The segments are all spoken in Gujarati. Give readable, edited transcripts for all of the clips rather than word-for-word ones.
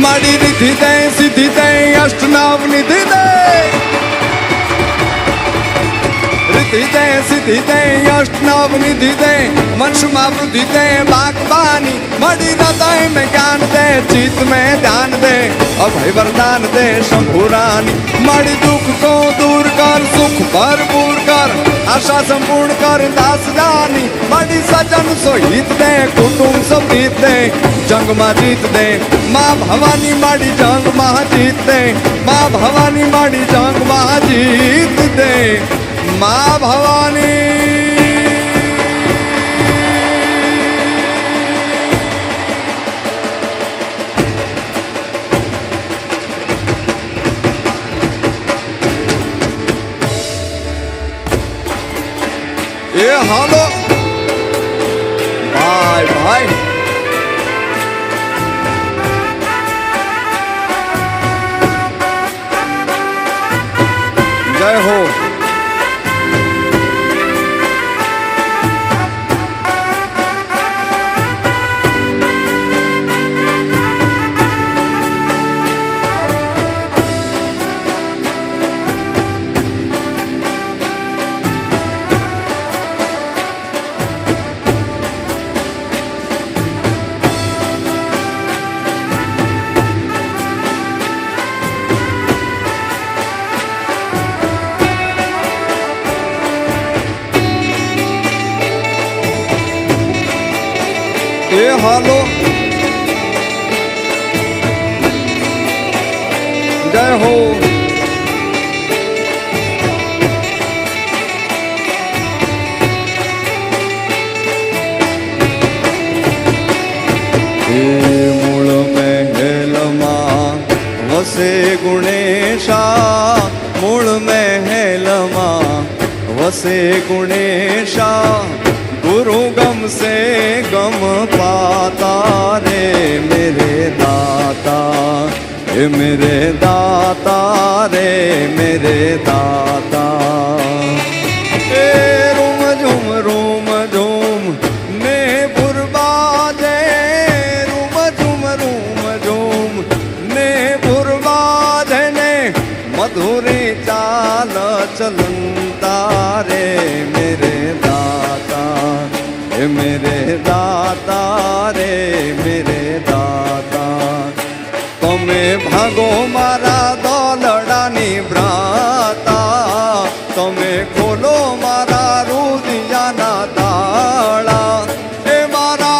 माड़ी रिद्धि दे सिद्धि दे अष्टनाव निधि दे रिद्धि दे सिद्धि दे अष्टनाव निधि दे वंशमा वृद्धि दे बागबानी मणि हृदय में ज्ञान दे चित्त में ध्यान दे अभय वरदान दे शंभुरानी मणि दुख को दूर कर सुख भरपूर कर आशा संपूर्ण कर दास जानी मणि सजन सोहित दे कुटुंब सहित दे जंग मा जीत दे माँ भवानी मणि जंग मा जीत दे माँ भवानी मणि जंग मा जीत दे माँ भवानी ये हालो भाई भाई जय हो ये हालो जय हो मूल महल मां वसे गुणेशा मूल महल मां वसे गुणेशा गुरु गम से गम पाता रे मेरे दाता हे मेरे दाता रे मेरे दाता रूम झूम ने बुरबाजे रूम झूम ने बुरबाजे ने मधुरी चाल चलता रे मेरे दाता हे मेरे दाता रे मेरे दाता तमे भागो मारा दौलडानी भ्राता तमे खोलो मारा रुदियाना ताळा हे मारा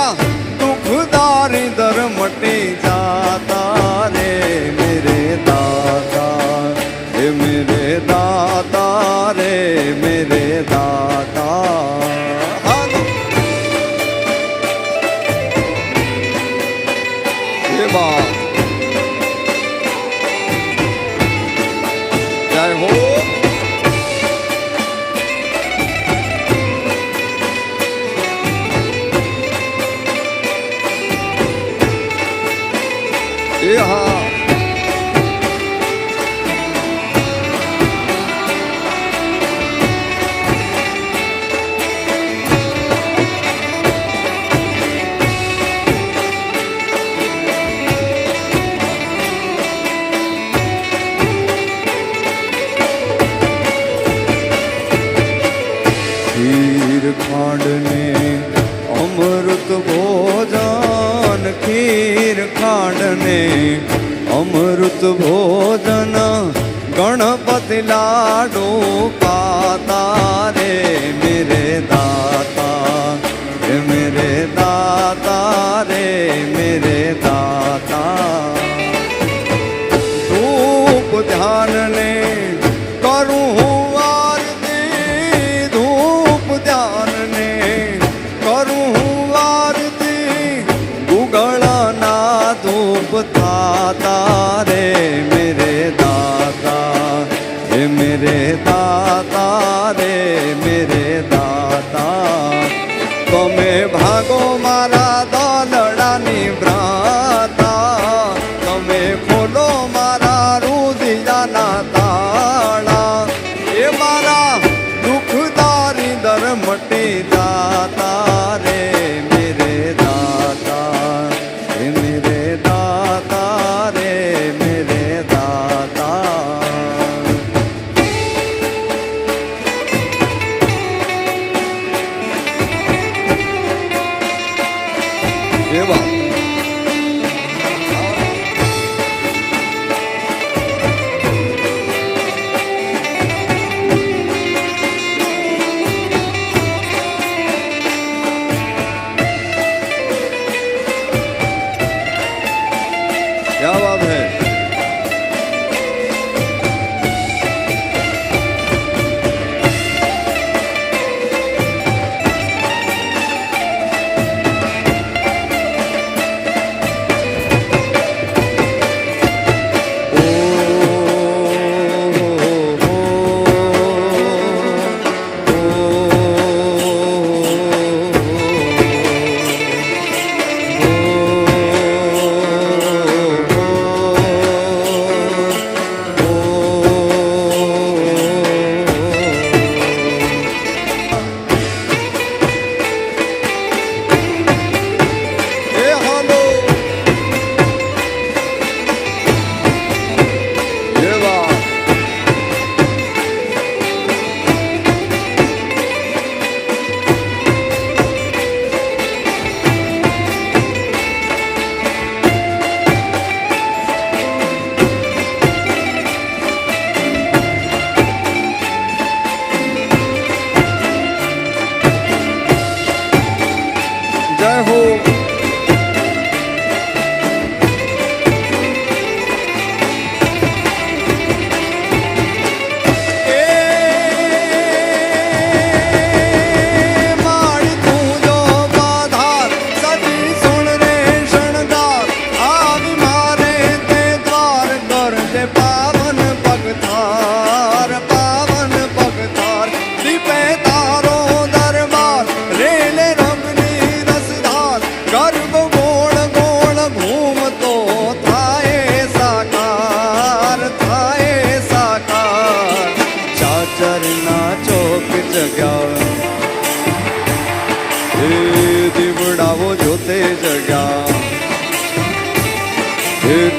दुखदारी दर मटी जाता रे मेरे दाता हे मेरे दाता रे मेरे दाता जय हो खीर खांडने अमृत भोजन खीर खांडने अमृत भोजन गणपति लाडो पाता रे मेरे दाता रे मेरे दाता रे मेरे दाता धूप ध्यान ने करूँ दाता रे मेरे दाता हे मेरे दाता रे मेरे दाता तमे भागो मारा दौलडानी भ्रा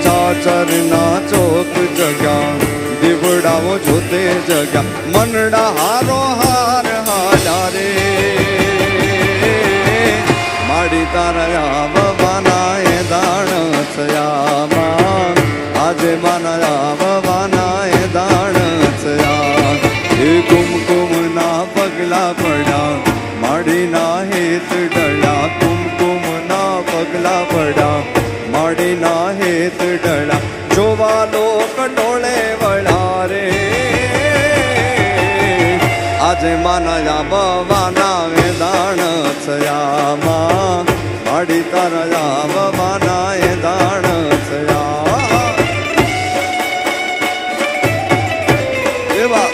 ચાચરના ચોક જગ્યા દીવડાઓ જોતે જગ્યા મનડા હારો હાર હાજા રે માડી તારા આવવાના એ દાણ થયામાં આજે માના આવવાના એ દાણ થયા એ કુમકુમના પગલા પડ્યા માડીના હેત ડળ્યા કુમકુમના પગલા પડ્યા માડીના હેત ડળ્યા જોવા લોક ડોળે વળ્યા રે આજે માના આવવાના એ દાણ થયામાં માડી તારા આવવાના એ દાણ થયા એવા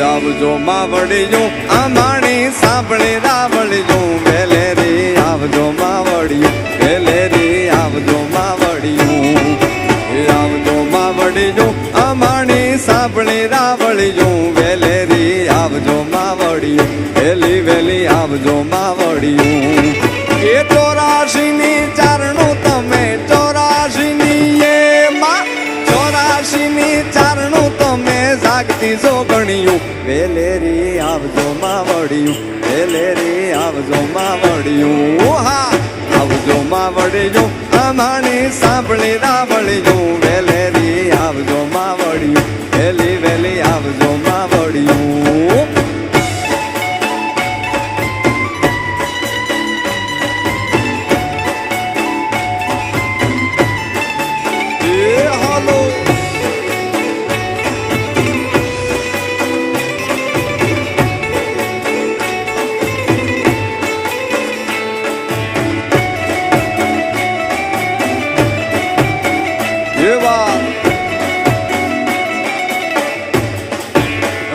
આવજો માવડિયું અમાણી સાંભળી રાવળિયું વેલેરી આવજો માવડિયું વેલેરી આવજો માવડિયું આવજો માવડિયું અમાણી સાંભળી રાવળિયું વેલેરી આવજો માવડિયું વેલી વેલી આવજો માવડિયું એ 84ની ચારણું તમે 84ની એમાં 84ની ચારણું તમે જાગતી જોગણિયું વેલેરી આવજો માવડિયું વેલેરી આવજો માવડિયું હા આવજો માવડિયું અમાણી સાંભળી રાવળિયું વેલેરી આવજો માવડિયું વેલી વેલી આવજો માવડિયું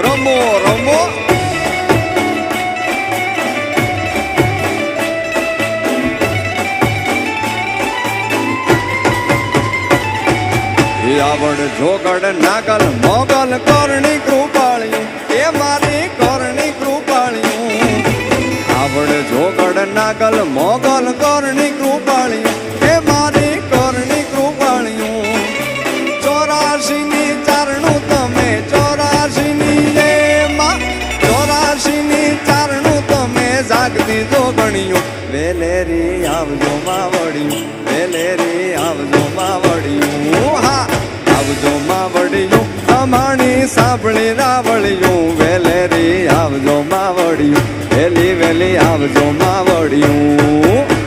રમો રમો આવડ જોગડ નાગલ મોગલ કરણી કૃપાળિયું એ મારી કરણી કૃપાળિયું આવડ જોગડ નાગલ મોગલ કરણી કૃપાળિયું એ મારી કરણી કૃપાળિયું 84ની ચારણું તમે 84ની એમાં 84ની ચારણું તમે જાગતી જોગણિયું વેલેરી આવજો માવડિયું વેલેરી આવજો માવડિયું હા આવજો માવડિયું અમાણી સાંભળી રાવળિયું વેલેરી આવજો માવડિયું વેલી વેલી આવજો માવડિયું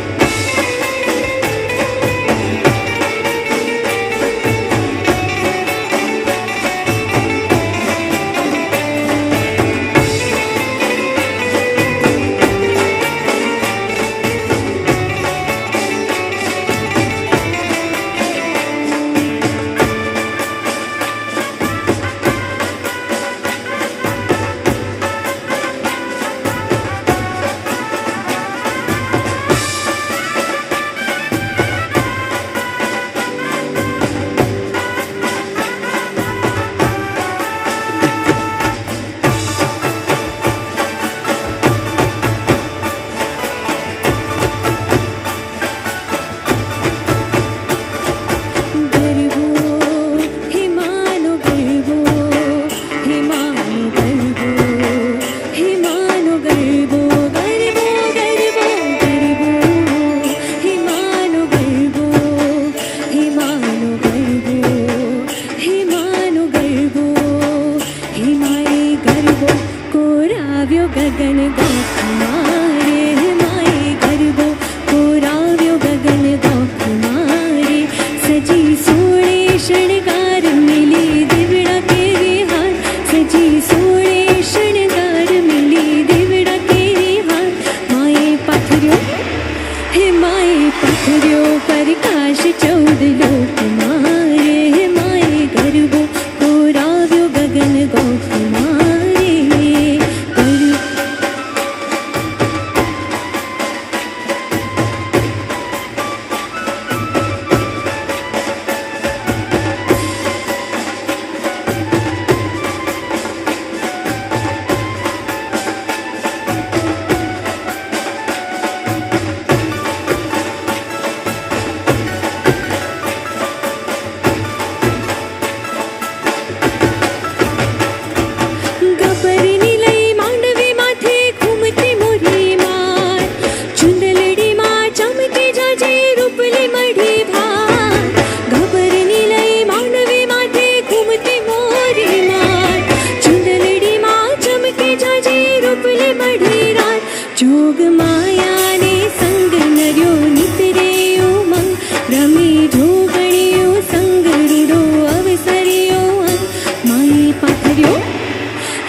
જોગ માયાને સંગ નર્યો નિતરે ઉમંગ રમે જોગણીયો સંગ રૂડો અવસર્યો અંગ માએ પાથર્યો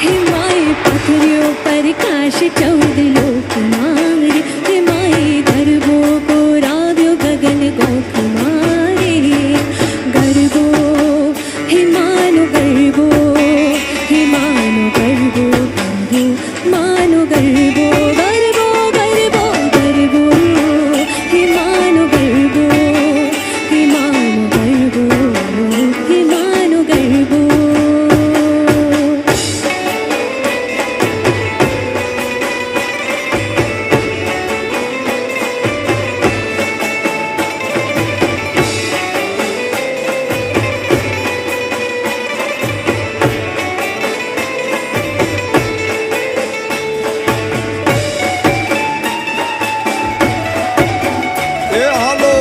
હે માએ પાથર્યો પ્રકાશ 14 લોક મારે હે માએ ગરબો કોરાવ્યો ગગન ગોખ મારે ગરબો હે માનો ગરબો હે માનો ગરબો ગરબો માનો ગરબો ગરબો ગરબો ગરબો હે માનો ગરબો હે માનો ગરબો હે માનો ગરબો એ હાલો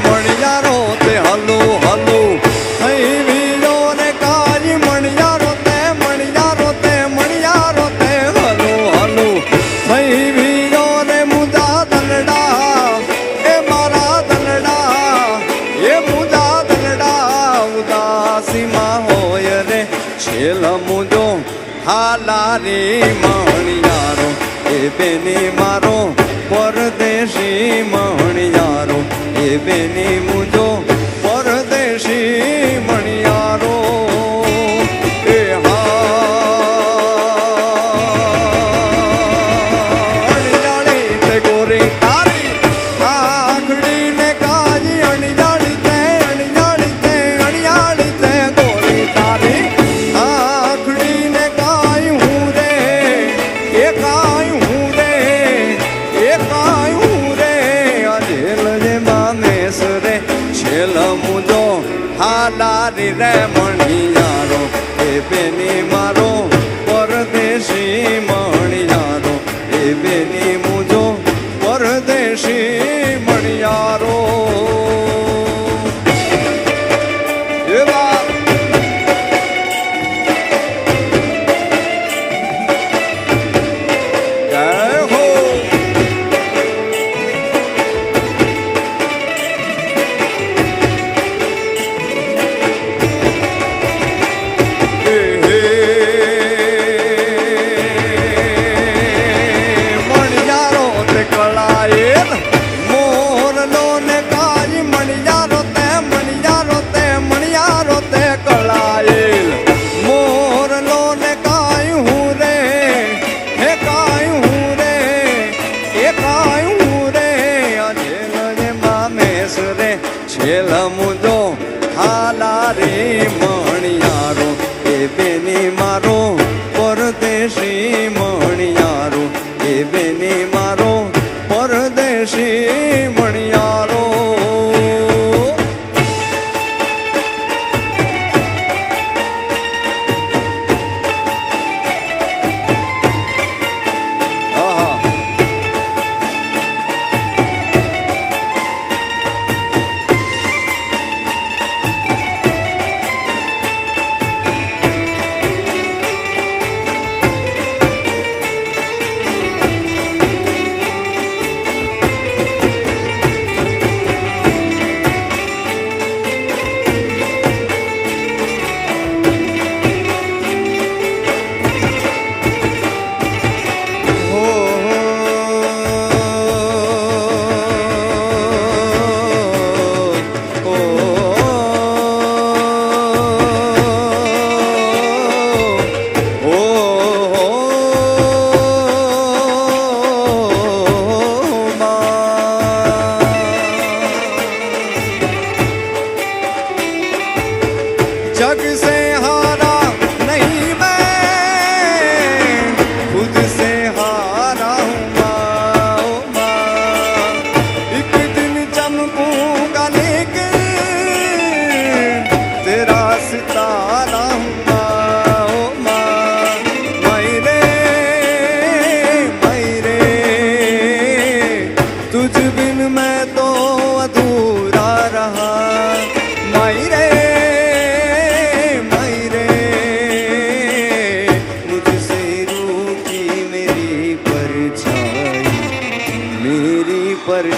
મણિયારો તે હલો હલો અહીં વીરો ને કાજી મણિયારો તે મણિયારો તે મણિયારો તે હલો હલો અહીં વીરો ને મુદા દલડા એ મારા દલડા એ મુદા દલડા ઉદાસીમાં હોય રે છેલ મુજો હાલા રે મણિયારો એ બેની મારો પરદેશી મણિયારો એ બેની મુજો પરદેશી મણિયારો એ અણિયાળી તે ગોરી તારી આખડી ને કાજી અણિયાળી તે અણિયાળી તે ગોરી તારી આખડી ને કાઈ હું રે એ કાઈ હું રે એ કાઈ હું રે અજેલ જે મામેશ રે છેલ મુજો હાલારી રે મણિયારો એ બેની મારો પરદેશી મણિયારો એ બેની મુજો પરદેશી મણિયારો એ વાત જય હો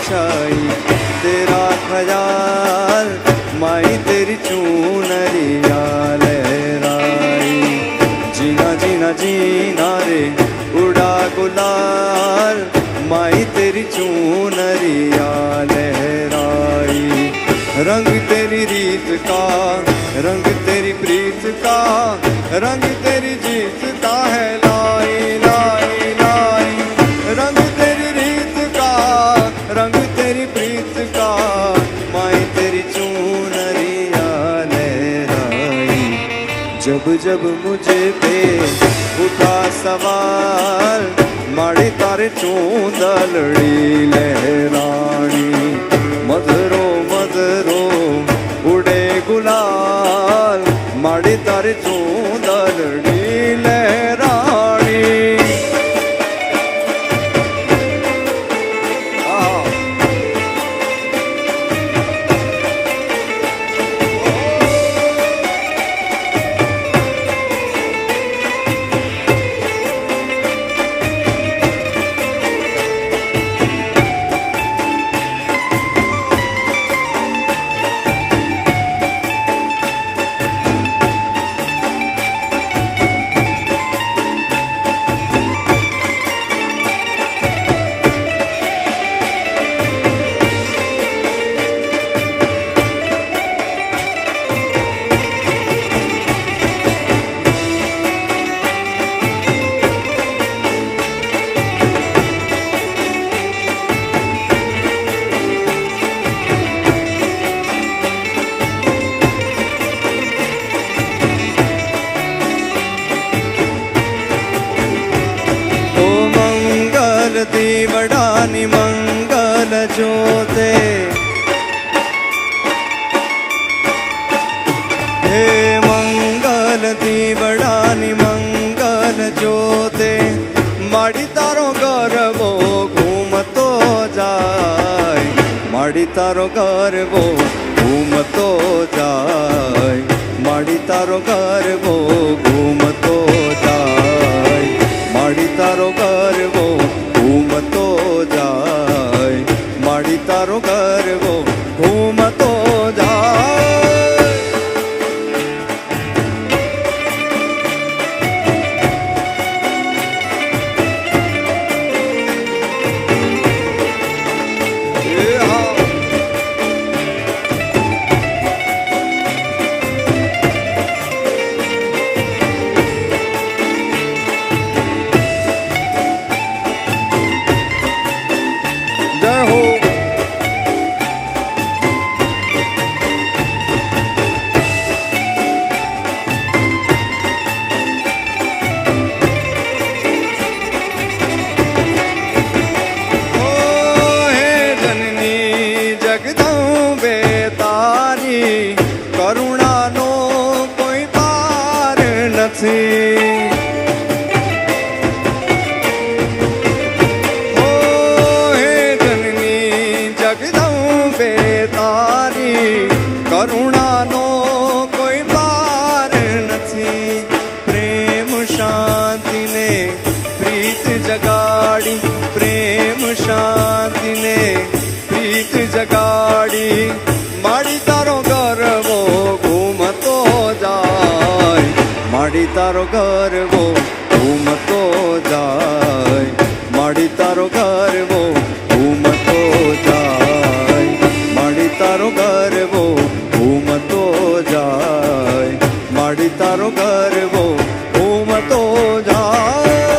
छाई तेरा ख्याल माई तेरी चूनरिया लहराई जीना जीना जीना रे उड़ा गुलाल माई तेरी चूनरिया लहराई रंग तेरी रीत का रंग तेरी प्रीत का रंग तेरी जीत का है लाई लाई लाई रंग तेरी रीत का रंग तेरी प्रीत का माई तेरी चूनरिया लहराई जब जब मुझे पे उठा सवाल माड़े तारे चूंदलड़ी लहरानी मधुरो मधुरो उड़े गुलाल माड़े तारे चूंदलड़ी लहरानी दीवड़ानी मंगल जोते हे मंगल दीवड़ानी मंगल जोते माड़ी तारो गर्वो घूमतो जाय माड़ी तारो गर्वो घूमतो जाय माड़ी तारो गर्वो घूमतो जाय माड़ी तारो गर्वो घूमतो जाय माड़ी तारो गर्वो घूमतो जाय जय हो કરુણાનો કોઈ પાર નથી ઓ હે જનની જગદંબે તારી કરુણાનો કોઈ પાર નથી પ્રેમ શાંતિને પ્રીત જગાડી પ્રેમ શાંતિને પ્રીત જગાડી માડી તારો ગરવો ઘૂમતો જાય માડી તારો ગરવો ઘૂમતો જાય માડી તારો ગરવો ઘૂમતો જાય માડી તારો ગરવો ઘૂમતો જાય માડી તારો ગરવો ઘૂમતો જાય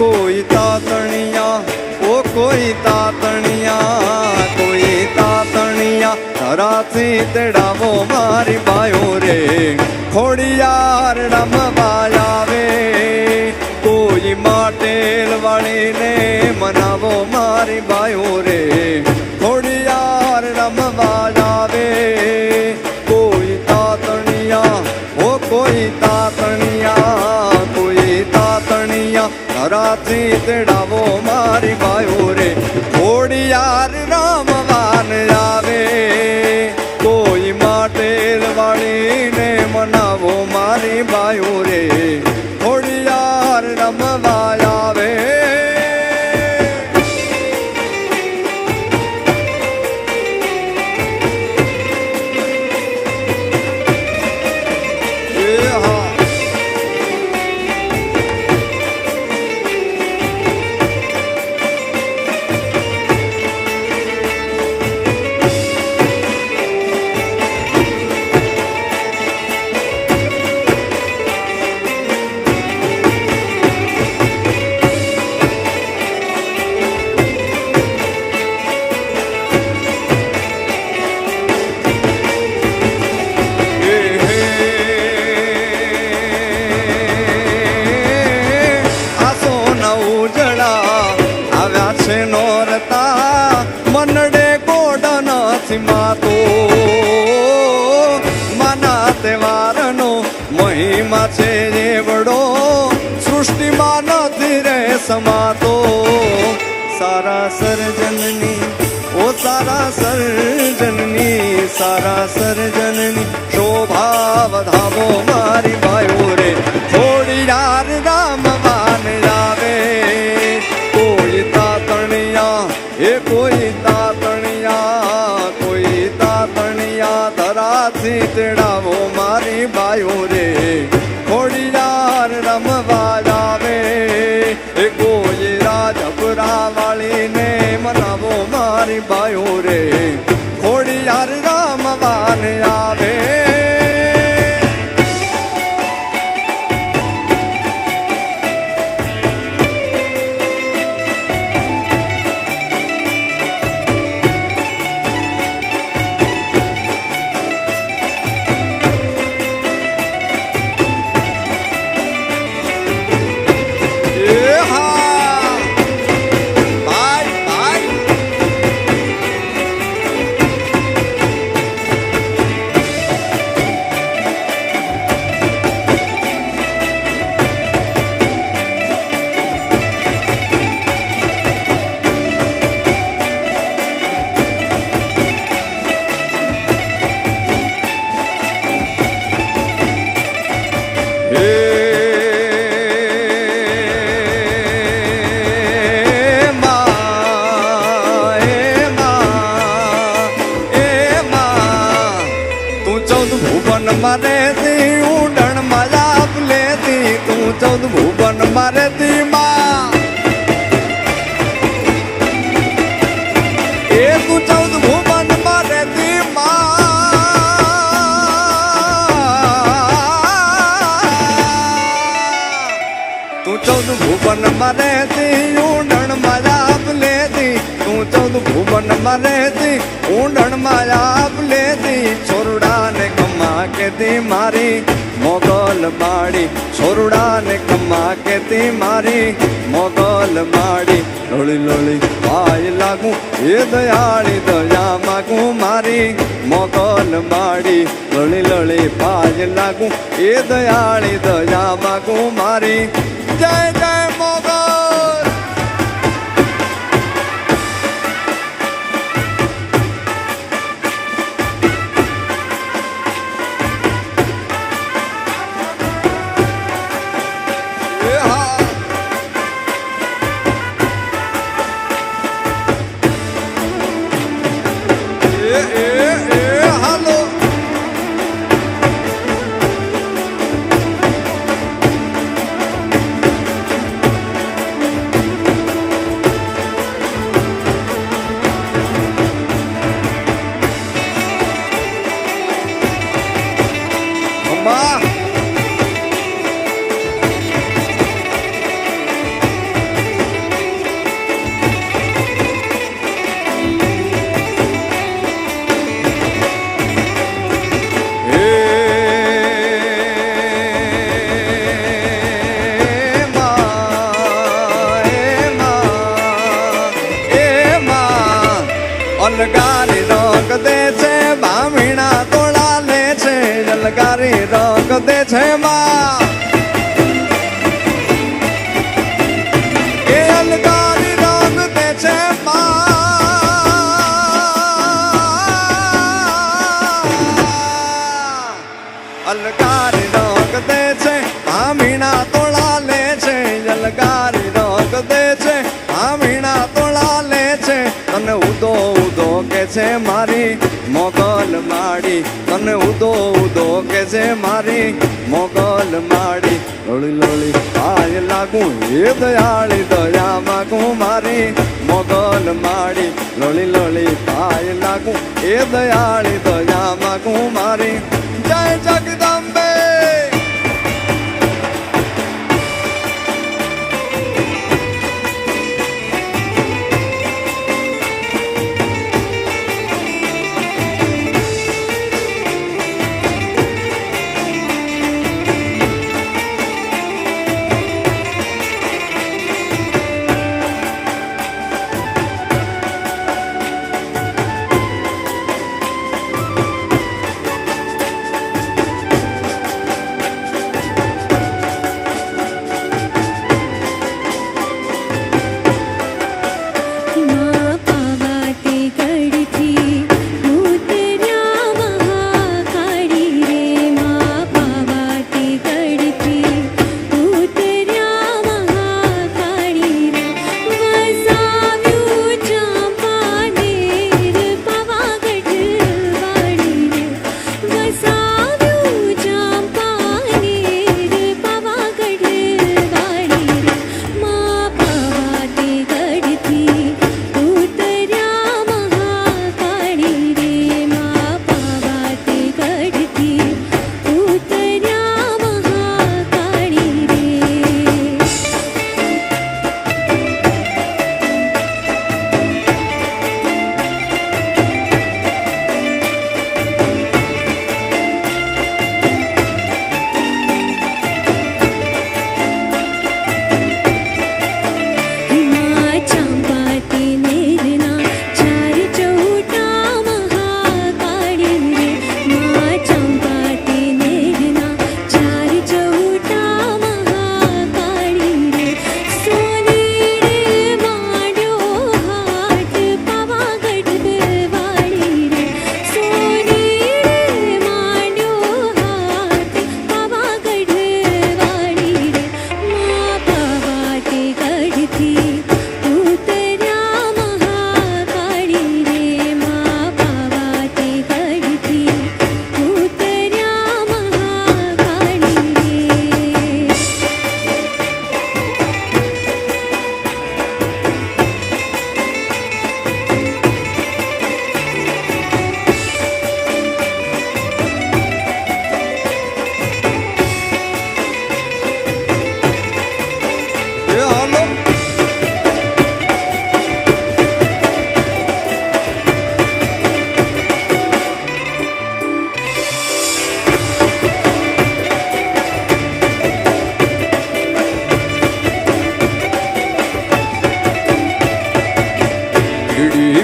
कोई तातणिया ओ कोई तातणिया ધરાથી તેડાવો મારી બાયો રે ખોડિયાર રમવા આવે કોઈ માટેલ વાળીને મનાવો મારી બાયો રે ખોડિયાર રમવા આવે કોઈ તાતણિયા ઓ કોઈ તાતણિયા ધરાથી તેડાવો મારી બાયો રે ખોડિયાર રમવાન આવે કોઈ માટેલ વાળીને મનાવો મારી બાયો રે ખોડિયાર રમવા આવે મનડે ગોડા નથી માતો માના તહેવારનો મહિમા છે એવડો સૃષ્ટિમાં નથી રે સમાતો સારા સર્જનની ઓ સારા સર્જનની સારા સર્જનની શોભા વધાવો મારી બાયો રે ખોડિયાર રામવાન આવે કોઈ તાતણિયા એ કોઈ તાતણિયા ધરાથી તેડાવો મારી બાયો રે ખોડિયાર રમવા આવે એ કોઈ રાજપુરા વાળીને મનાવો મારી બાયો રે ખોડિયાર રમવાન આવે મારેતી ઉડણ મજાપ લેતી તું 14 ભુવન મારેતી માં એ તું 14 ભુવન મારેતી માં તું 14 ભુવન મારેતી ઉડણ મજાપ લેતી તું 14 ભુવન મારેતી ઉડણ મજાપ લેતી છોરડાને કમા કેતી મારી મોગલ માડી છોરડાને કમા કેતી મારી મોગલ માડી લોળી લોળી પાય લાગું એ દયાળી દયા માગું મારી મોગલ માડી લોળી લોળી પાય લાગું એ દયાળી દયા માગું મારી જય જય મોગલ અલગારી રોક દે છે બામીણા તોડા લે છે અલગારી રોક દે છે માં એ અલગારી રોક દે છે અલગારી રોક દે છે બામીણા તોડા લે છે અલગારી રોક દે છે બામીણા તોડા લે છે તને ઉદો ઉદો કે છે મારી મોગલ માડી તને ઉદો ઉદો કે છે મારી મોગલ માડી લોળી લોળી પાય લાગુ એ દયાળી દયા માગું મારી મોગલ માડી લોળી લોળી પાય લાગુ એ દયાળી દયા માગું મારી જય જગદંબે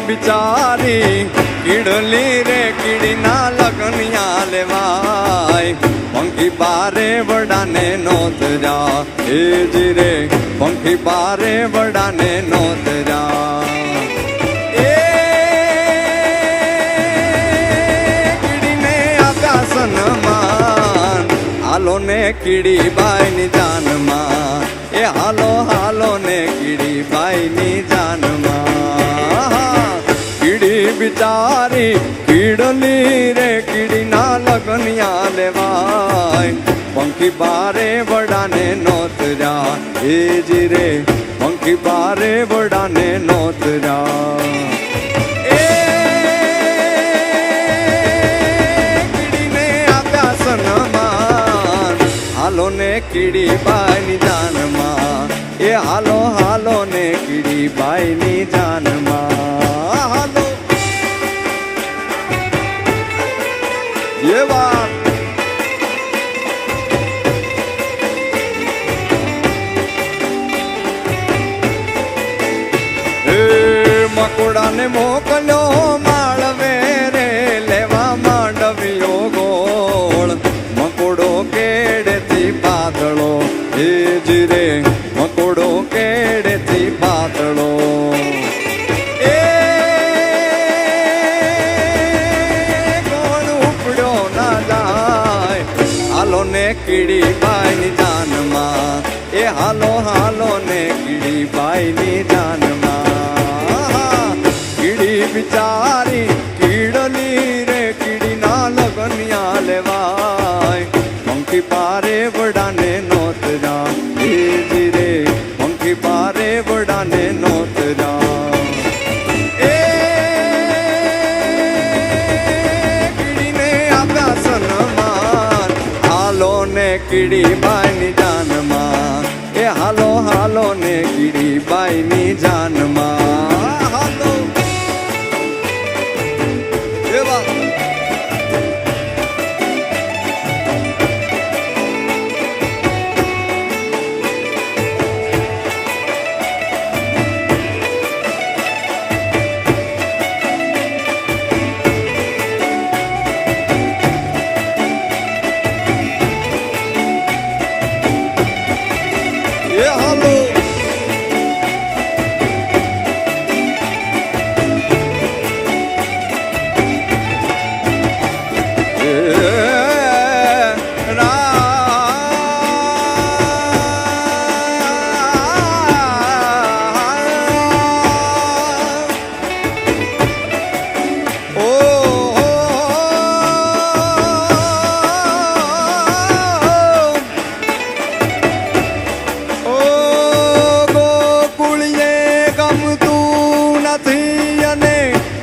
બિચારી કીડલી રે કીડીના લગનિયા લેવાય પંખી બારે વડાને નોત જા એ જી રે પંખી બારે વડાને નોત જા એ કીડીને આપ્યા સન્માન હાલો ને કીડી બાઈની જાનમાં એ હાલો હાલો ને કીડી બાઈની જાનમાં કીડી બિચારી કીડલી રે કીડીના લગનિયા લેવાય પંખી બારે વડાને નોત જા એ જી રે પંખી બારે વડાને નોત જા એ કીડીને આપ્યા સન્માન હાલો ને કીડી બાઈની જાનમાં એ હાલો હાલો ને કીડી બાઈની જાનમાં હાલો ये बात मकोड़ा ने मोकलो બિચારી કીડલી રે કીડીના લગનિયા લેવાય પંખી પારે વડાને નોત જા જી રે પંખી પારે વડાને નોત જા એ કીડીને આપ્યા સન્માન હાલો ને કીડી બાઈની જાનમાં એ હાલો હાલો ને કીડી બાઈની જાનમાં હાલો એવા એ હાલો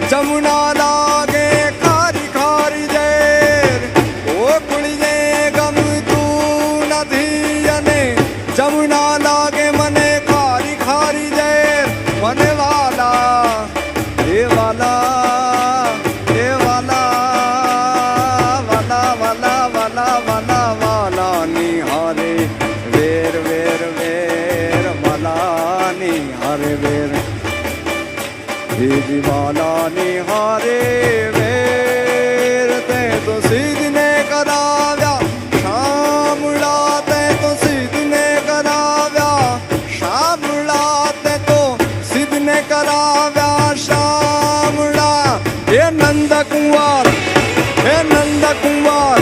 જમુના લાગે ખારી ખારી ઝેર ઓ કુળીને ગમતું નથી અને જમુના લાગે મને ખારી ખારી ઝેર મને વાલા એ વાલા એ વાલા વાલા વાલા વાલા વાલા વાલા નિહારે વેર વેર વેર વાલા નિહારે વેર વાલા નિહારે વેર તે તો સીધને કરાવ્યા શામળા તે તો સીધને કરાવ્યા શામળા તે તો સીધને કરાવ્યા શામળા હે નંદ કુંવર હે નંદ કુંવર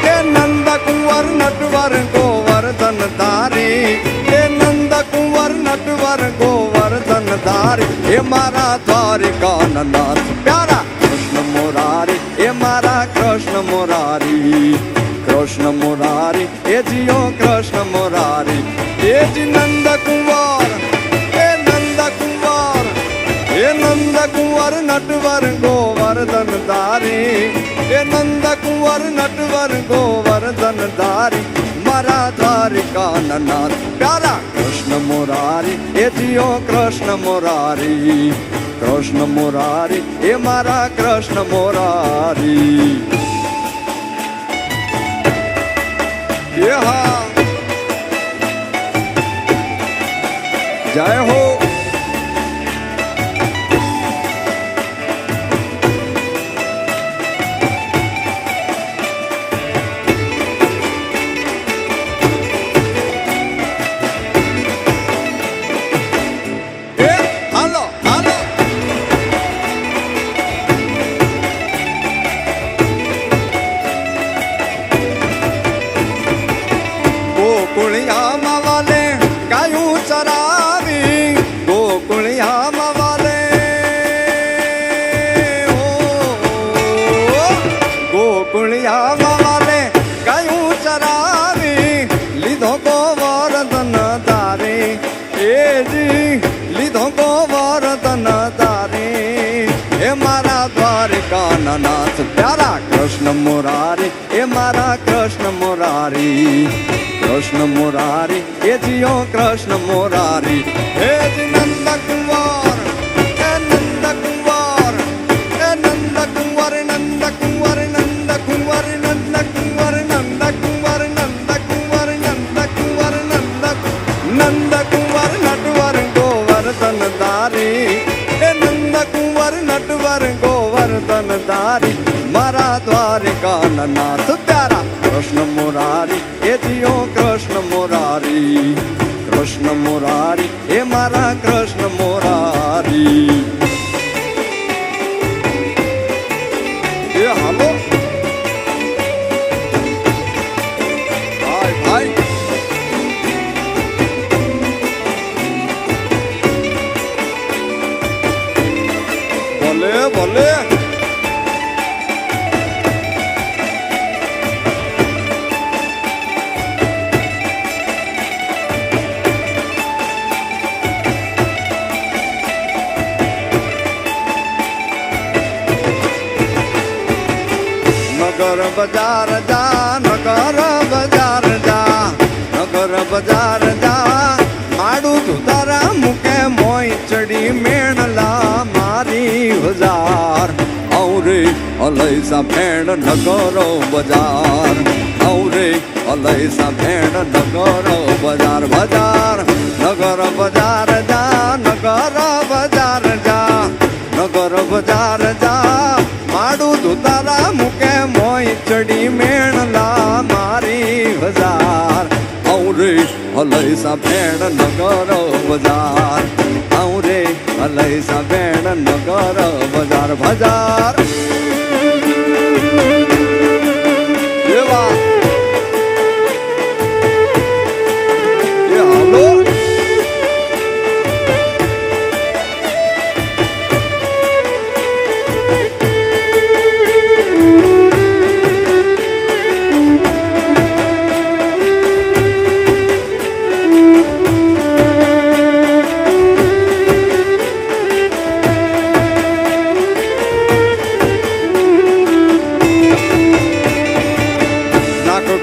હે નંદ કુંવર નટવર ગોવર્ધન ધારી હે નંદ કુંવર નટવર ગોવર્ધન ધારી એ મારા દ્વારિકા નાથ પ્યારા કૃષ્ણ મોરારી એ મારા કૃષ્ણ મોરારી કૃષ્ણ મોરારી એ જીઓ કૃષ્ણ મોરારી એ જી નંદ કુંવર એ નંદ કુંવર એ નંદ કુંવર નટવર ગોવર્ધન ધારી એ નંદ કુંવર નટવર ગોવર્ધન ધારી મારા દ્વારિકા નાથ પ્યારા કૃષ્ણ મોરારી એ જીઓ કૃષ્ણ મોરારી કૃષ્ણ મોરારી એ મારા કૃષ્ણ મોરારી એ હા જય હો ગોકુળિયામાં વાલે ગાયું ચરાવી ગોકુળિયામાં વાલે ગોકુળિયામાં વાલે ગાયું ચરાવી લીધો ગોવર્ધન ધારી એ જી લીધો ગોવર્ધન ધારી એ મારા દ્વારિકા નાથ પ્યારા કૃષ્ણ મુરારી એ મારા કૃષ્ણ મુરારી કૃષ્ણ મુરારી એ જીઓ કૃષ્ણ મુરારી હે જી નંદ કુંવર હે નંદ કુંવર હે નંદ કુંવર નંદ કુંવર નંદ કુંવર નંદ કુંવર નંદ કુંવર નંદ કુંવર નંદ કુંવર નંદ કુંવર નટવર ગોવર્ધન ધારી હે નંદ કુંવર નટવર ગોવર્ધન ધારી મારા દ્વારિકા નાથ પ્યારા કૃષ્ણ મુરારી એ જીઓ કૃષ્ણ મુરારી કૃષ્ણ મુરારી એ મારા કૃષ્ણ મુરારી એ હાલો ભાઈ ભાઈ ભલે ભલે નગર બજાર જા નગર બજાર જા નગર બજાર જા માડું તું તારા મુકે મોય ચડી મેણલા મારી હજાર ઔરે અલૈસા ભેણ નગરો બજાર ઔરે અલૈસા ભેણ નગરો બજાર બજાર નગર બજાર જા નગર બજાર જા નગર બજાર જા માડું તું તારા મુકે મોય ચડી મેણલા મારી હજાર ઔરે અલૈસા ભેણ નગર બજાર ઔરે અલૈસા ભેણ નગર બજાર બજાર એવા એ હાલો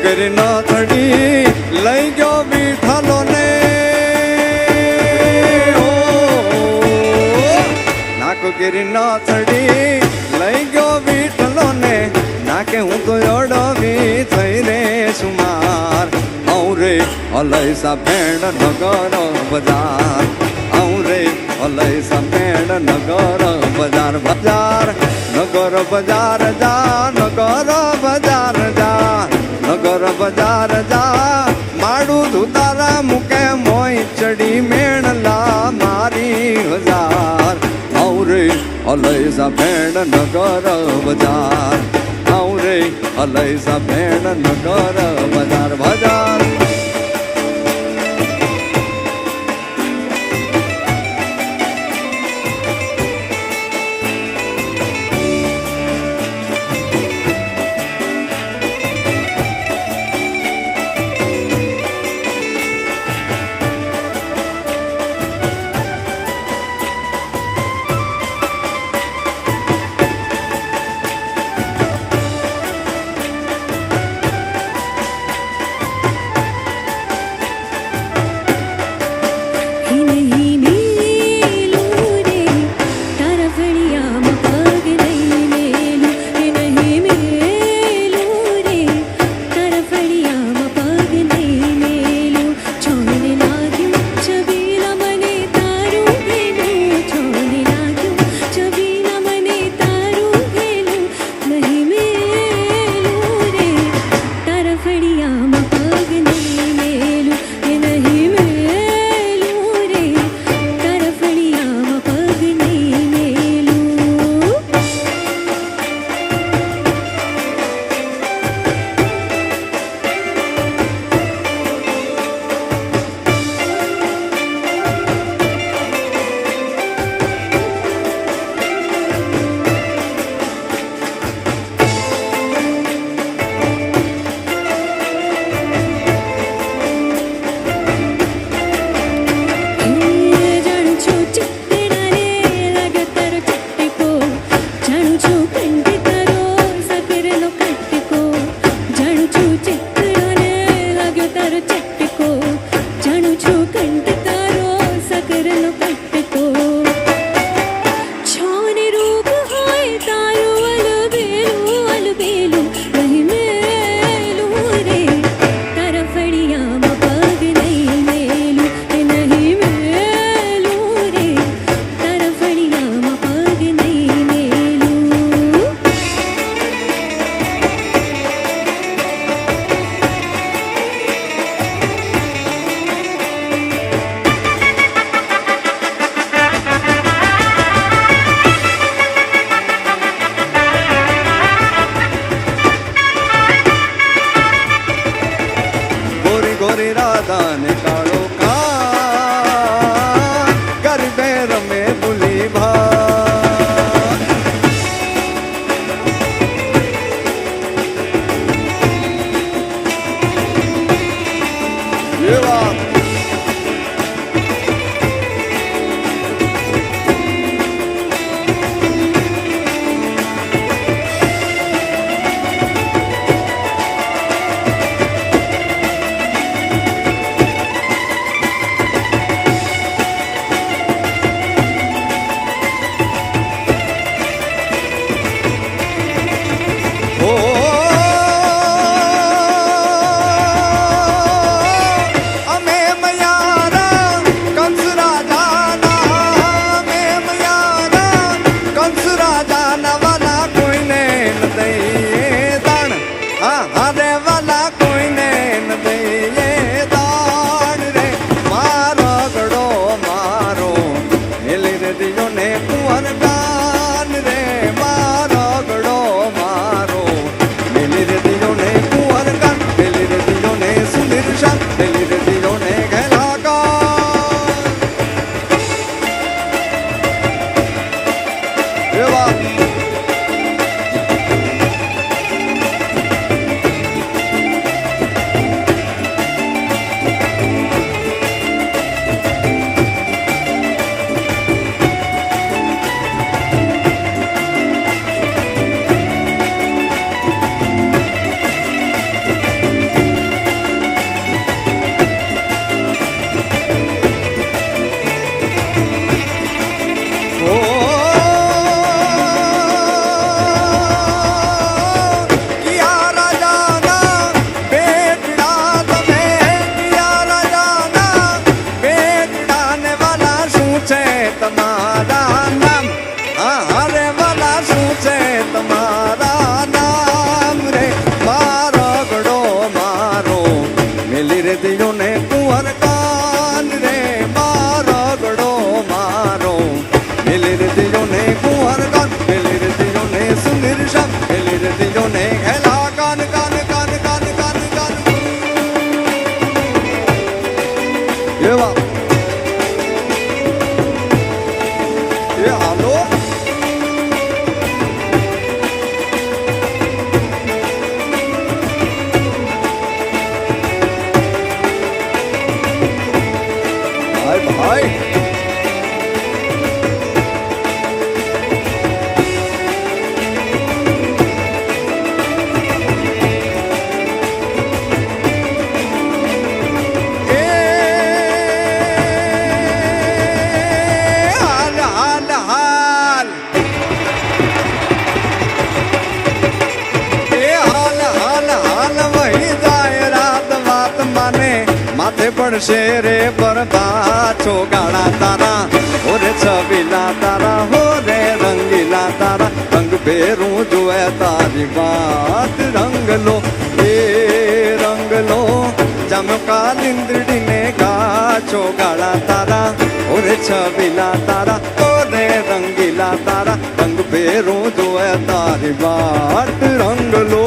કરી ન થડી લઈ ગયો બીઠાલો ને નાકો કરી ન થડી લઈ ગયો બીઠલો ને નાકે હું તો અડવી થઈ રે સુમાર ઔરે અલૈસા ભેણ નગર બજાર ઔરે અલૈસા ભેણ નગર બજાર બજાર નગર બજાર જા નગર બજાર જા નગર બજાર જા માડું તું તારા મુકે મોય ચડી મેણલા મારી હજાર ઔરે અલૈસા ભેણ નગર બજાર ઔરે અલૈસા ભેણ નગર બજાર બજાર એવા પડશે રે બરબાચો ગાળા તારા ઓરે છબીલા તારા હો રે રંગીલા તારા રંગ ભેરું જોવે તારી વાત રંગલો એ રંગલો જામ્યો કાલિંદડીને ગાચો ગાળા તારા ઓરે છબીલા તારા ઓરે રંગીલા તારા રંગ ભેરું જોવે તારી વાત રંગલો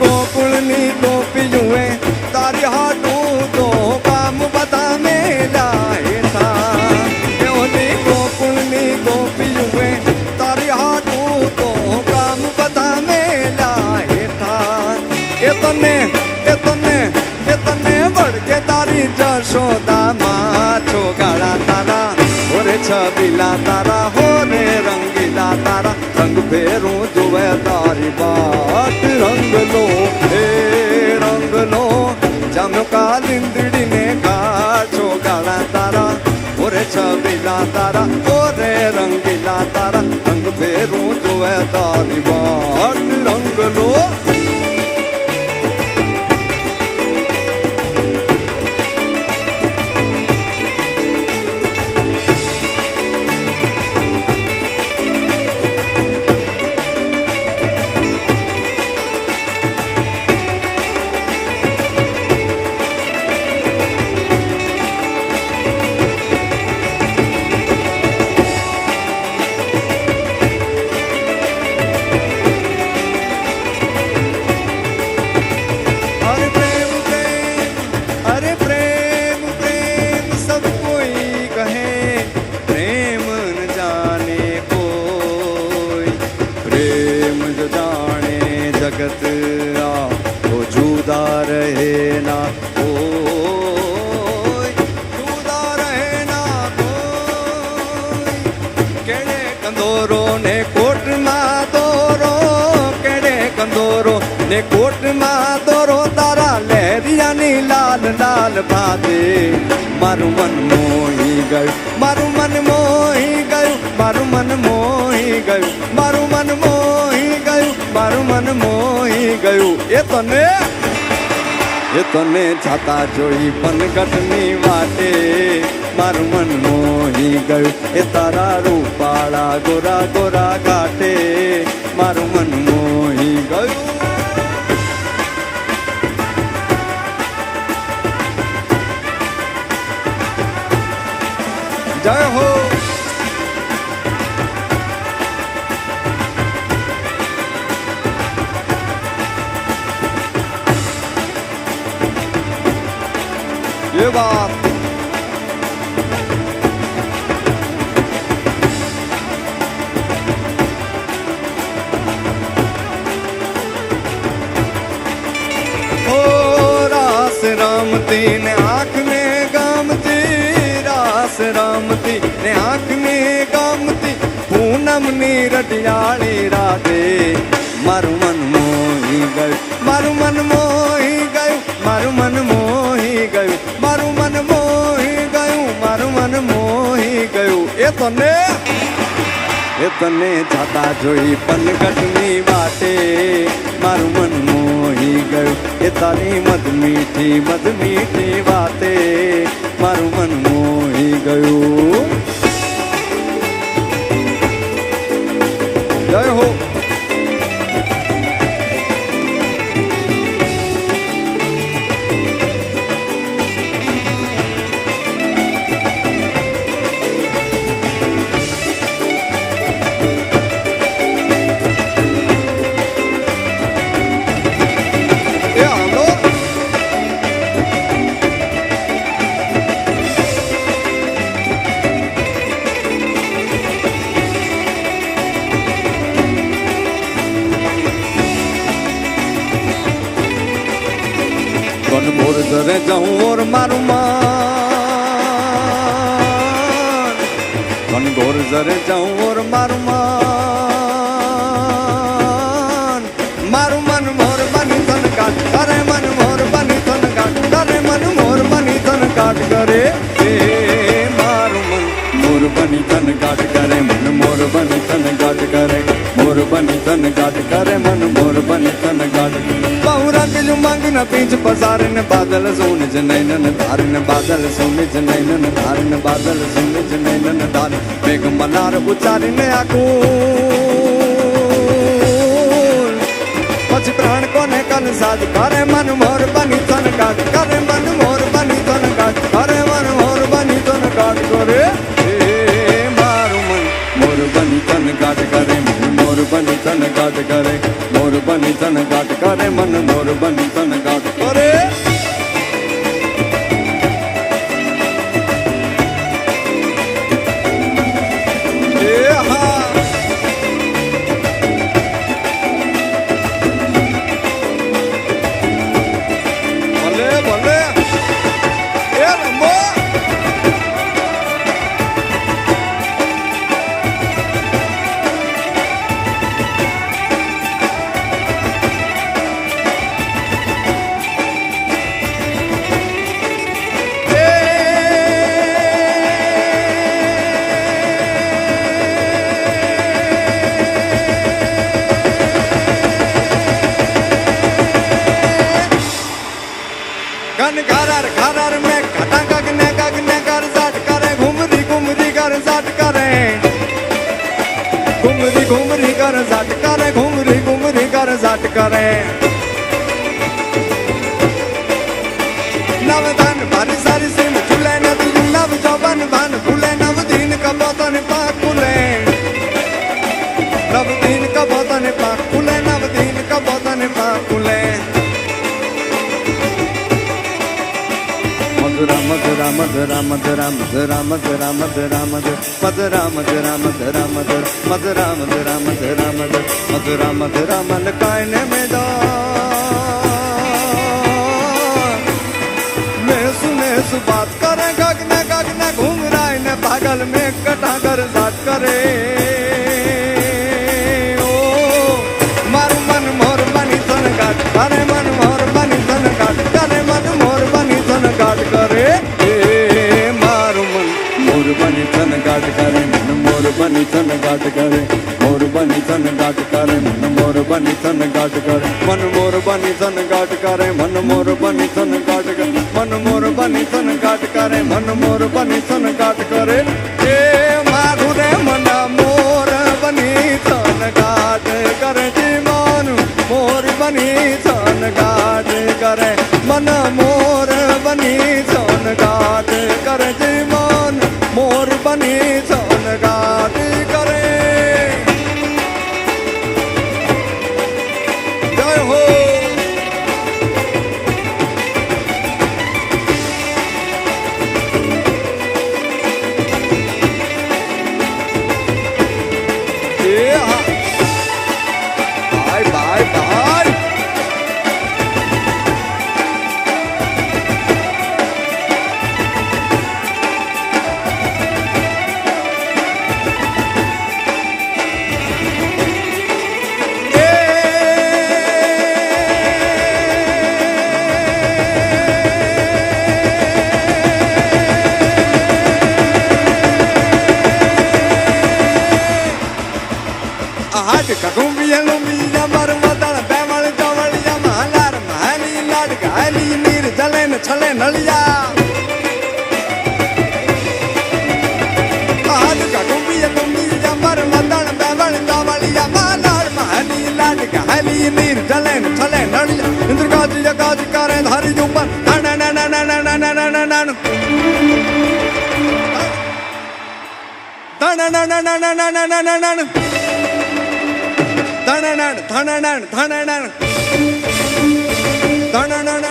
ગોકુળની ગોપીઓએ તારી હાટું તો કામ બધા મેલા હેઠા ઓલી ગોકુળની ગોપીઓએ તારી હાટું તો કામ બધા મેલા હેઠા એ તને વળગે તારી જશોદા માં છો ગાળા તારા ઓરે છબીલા તારા હોરે રંગીલા તારા રંગ ભેરું જોવે તારી બાત રંગલો હે રંગલો જામ્યો કાલિંદડીને ગાછો ગાળા તારા ઓરે છબીલા તારા ઓરે રંગીલા તારા રંગ ભેરું જોવે તારી બાત રંગલો जगत तो जुदा रहे ना कोई जुदा रहे ना कोई केड़े कंदोरो ने कोट में दोरो केड़े कंदोरो ने कोट में दोरो तारा लहरिया नी लाल लाल भादे मारू मन मोही गयो मारू मन मोही गयो मारू मन मोही गयो मारू मन मोही गयो मारू मन मोही गयो ए એ તને જાતા જોઈ પનગટની વાટે મારું મન મોહી ગયું એ તારા રૂપાળા ગોરા ગોરા ઘાટે મારું મન મોહી ગયું. જય હો. ये बात ओ रास रामती ने आँख में गामती रास रामती ने आँख में गामती पूनम नी रटियाली राधे मारू मन मोही गયું મારું મન મોહી ગયું મારું મન મોહી ગયું મારું મન મોહી ગયું મારું મન મોહી ગયું એ તને જાતા જોઈ પનગટની વાટે મારું મન મોહી ગયું એ તારી મધમીઠી વાતે મારું મન મોહી ગયું. જય હો. कौन मोर जरे जाऊं और मारू मान कौन गोर जरे जाऊं और मारू मान मारू मन मोर बनी तन काट करे मन मोर बनी तन काट करे मन मोर बनी तन काट करे मारू मन मोर बनी तन काट करे मन मोर बनी तन काट करे मोर बनी तन काट करे मन मोर बनी तन काट बहुरा के जो मांग न पीछ पसारे न बादल सोने जनैन न धारे न बादल सोने जनैन न धारे न बादल सोने जनैन न धारे मेघ मनार उचारी ने आकुल पछ प्राण कोने कल साध करे मन मोर बनी तन काट करे मन मोर बनी तन काट करे मन मोर बनी तन काट करे मारू मन मोर बनी तन काट करे मन मोर बनी तन काट करे मोर बनी तन काट करे मन मोर बनी तन काट करे. भले भले ए रंबो गन घारार घारार में घटा गगने गगने कर साट करे घुमरी घुमरी कर साट करे घुमरी घुमरी कर साट करे घुमरी घुमरी कर साट करे नव धन भारी सारी सिम चुले नव नव जौवन भान फूले नव दीन का बोतन पाक फूले नव दीन का बोतन पाक फूले नव दीन का बोतन पाक फूले मधुरा मधुरा मधुरा मधुरा मधुरा मधुरा मधुरा मधुरा मधुरा मधुरा मधुरा मधुरा मधुरा मधुरा मधुरा मन कायने में दो मैं सु बात करे गगने गगने घूम रहा है ने पागल में कटा कर साथ करे ओ मारू मन मोर बनी तन काट करे मन मोर बनी तन काट करे मन मोर बनी तन काट करे मारू मन मोर बनी तन काट करे मन मोर बनी तन काट करे मोर बनी तन काट करे मन मोर बनी तन काट करे मन मोर બની થન ગાટ કરે મન મોર બની થન ગાટ કરે મન મોર બની થન ગાટ કરે મન મોર બની થન ગાટ કરે એ મારું રે મન મોર બની થન ગાટ કરે જી મન મોર બની થન ગાટ કરે મન મોર બની થન ગાટ કરે જી મન મોર બની થન ગાટ કરે જય હો Bye, bye, bye. Cumbia, lumbia, marmadana, bemal, javalia, mahalar, mahani, lad, gali, nir, jalen, chalen, aliya. Cumbia, lumbia, marmadana, bemal, javalia, mahalar, mahani, lad, gali, nir, jalen, chalen, aliya. Indra gaji, gaji, kare, dhari, jumpan, na na na na na na na na na na na. Na na na na na na na na na na na. Thananan, thananan, thananan. Thananan,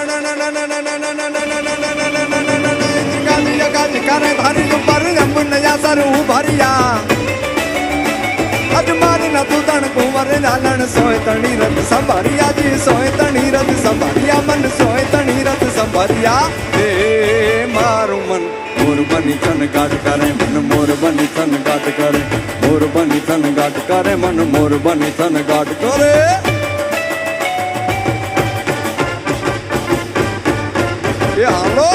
gaji, gaji, kare, dhari, jumpan, jamun, ya saru, bhariya. Ajmari na tu tan kumar, jalan, soy tani rat sambariya ji, soy tani rat sambariya, man soy tani rat sambariya. Hey, maru man. मोर बनी थन गाट करे मन मोर बनी थन गाट करे मोर बनी थन गाट करे मन मोर बनी थन गाट करे ये हालो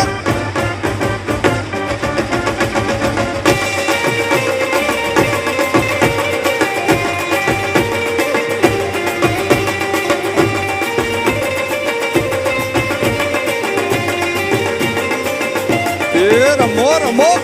Amor, amor.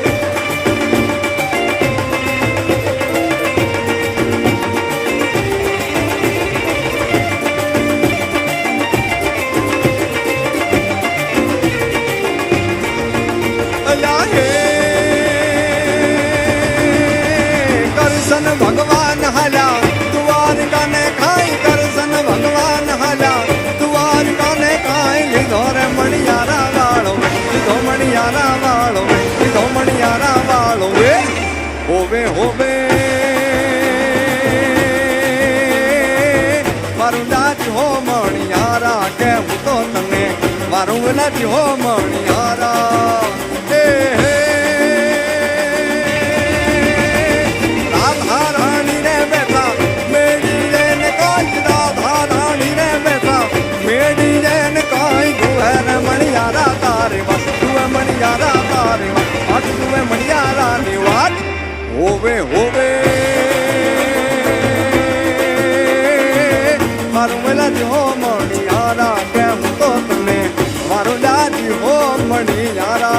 करसन भगवान हला दुआर काने खाई करसन भगवान हला दुआर काने खाई लिधोर मणियारा वालो लिधो मणियारा वालो लिधो मणियारा वालो वे होवे होवे मारू नाच हो मणियारा के हूँ तो तने मारू नाच हो मणियारा मणियारा तारे बस तुवे मणियारा तारे बस तुवे मणियारा ने वाट होवे होवे मारू लाज हो मणियारा के हूँ तो तने मारू लाज हो मणियारा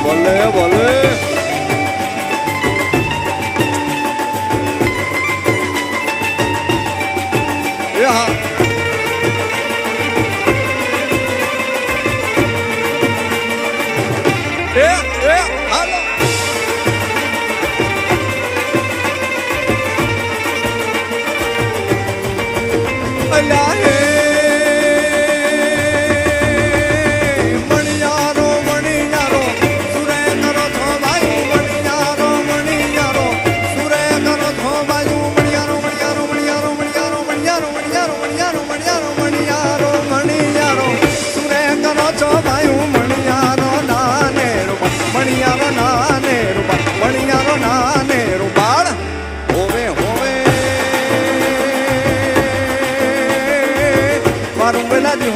बोले बोले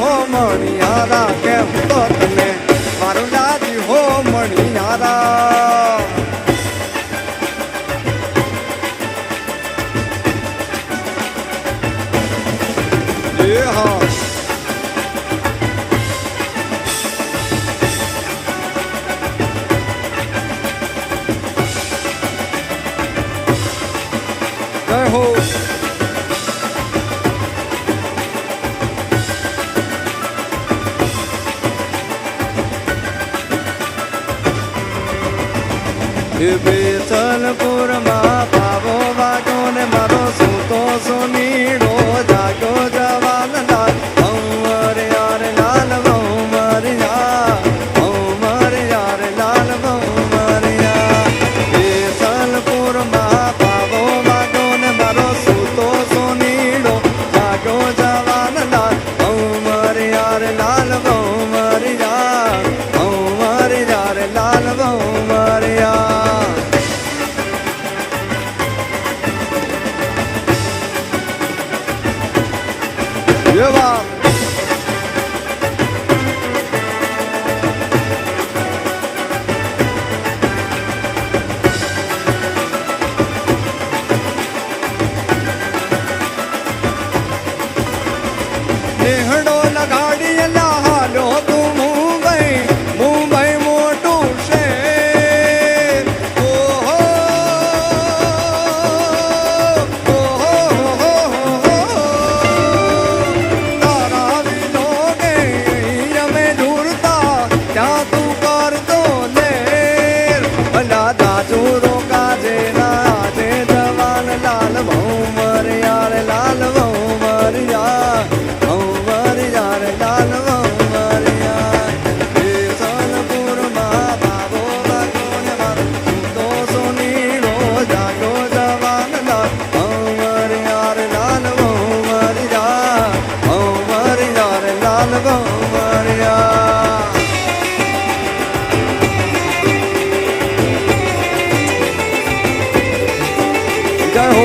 हो मणियारा के तो तने मारू लाज हो मणियारा એ બેસલપુરમાં પાવો વાગો ને મારો સૂતો સોનીડો જાગો જવાન લાલ અમર યાર લાલ અમર યાર લાલ અમર યાર બેસલપુરમાં પાવો વાગો ને મારો સૂતો સોનીડો જાગો જવાન લાલ અમર યાર લાલ અમર યાર લાલ અમર યાર એવા નેહડો લગાડી એલા હાલો તું મુંબઈ મુંબઈ મોટું શહેર ઓહો તારા વિલોગે અમે ઢૂરતા ત્યાં તું કરતો લેર ભલા દાજુ રોકા જે નાજે જવાન લાલ ભૌમર યાર લાલ ભૌમર યાર ભૌમર યાર લાલ ભૌમર યાર બેસલપુરમાં બાબો વાગો ને મારો સૂતો સોનીડો જાગો જવાન લાલ ભૌમર યાર લાલ ભૌમર યાર લાલ ભૌમર યાર જય હો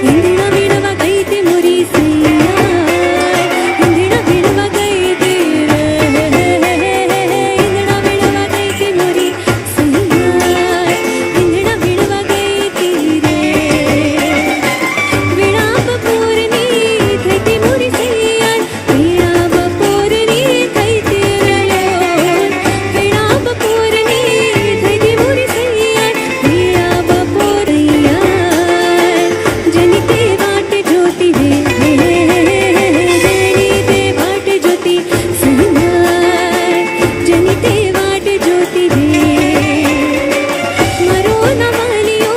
इंदिरा विड़वा गई थी मोरी सैया इंदिरा विड़वा गई थी रे इंदिरा विड़वा गई थी मोरी सैया इंदिरा विड़वा गई थी रे विड़ा बपोरनी थई थी मोरी सैया विड़ा बपोरनी थई थी रे विड़ा बपोरनी थई थी मोरी सैया विड़ा बपोरैया जनिते वाट ज्योति रे जनिते वाट ज्योति सैया जनिते वाट ज्योति रे मारो नवालियो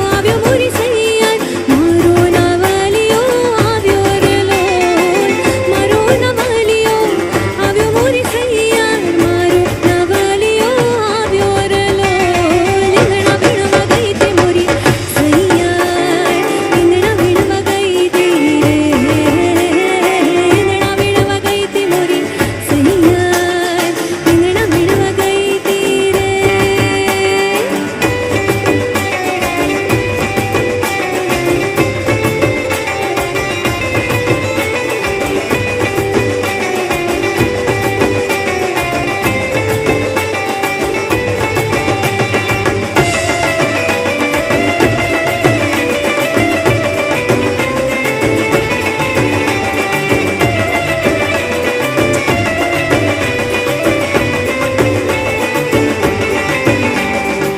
આવ્યો મોરી સૈયા મારો નવાલિયો આવ્યો રે લોલ મારો નવાલિયો આવ્યો મોરી સૈયા મારો નવાલિયો આવ્યો રે લોલ इंदिरा विड़वा गई थी मोरी सैया इंदिरा विड़वा गई थी रे इंदिरा विड़वा गई थी मोरी सैया इंदिरा विड़वा गई थी रे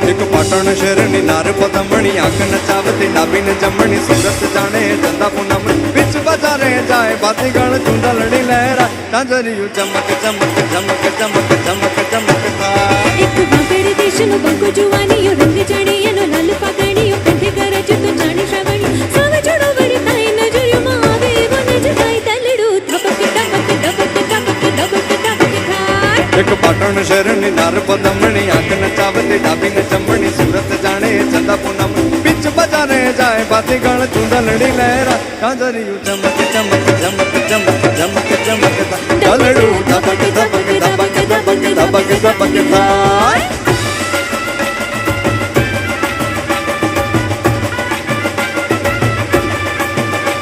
એક પાટણ શહેરની નાર પદમણી આંખ નચાવતી ડાબીને જમણી સુરત જાણે ચંદા પૂનમણી બીચ બજારે જાય બાતીગળ ચુંદલડી લહેરા તાંજરિયું ચમક ચમક ચમક ચમક ચમક ચમક થાય એક વાગડ દેશનો બંકો જુવાનીયો રંગ જાણીએનો લાલ પાઘડીયો કંઠે ગરજતો જાણે શ્રાવણીયો સાવ જોડો વળતાય નજરિયોમાં આવે વન જગાય દલડું ધબક ધબક ધબક ધબક ધબક ધબક થાય એક પાટણ શહેરની નાર પદમણી આંખ નચાવતી ડાબીને જમણી સુરત જાણે ચંદા પૂનમણી બીચ બજારે જાય બાતીગળ ચુંદલડી લહેરા તાંજરિયું ચમક ચમક ચમક ચમક ચમક ચમક થાય દલડું ધબક ધબક ધબક ધબક ધબક ધબક થાય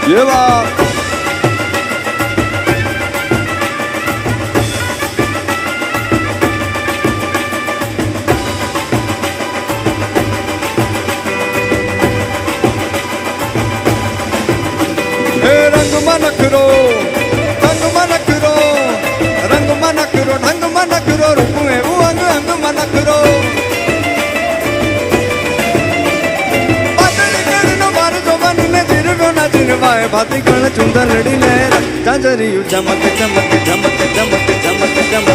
એવા રંગમાં નખરો રંગમાં નખરો રંગમાં નખરો ઢંગમાં નખરો રૂપું એવું અંગ અંગમાં નખરો પાતળી કેરીનો માર જોવાની ને જીરવ્યો ના જીરવ્યો વાય ભાતી ગણ ચુંદલડી લહેરા જાજરિયું ચમક ચમક ચમક ચમક ચમક ચમક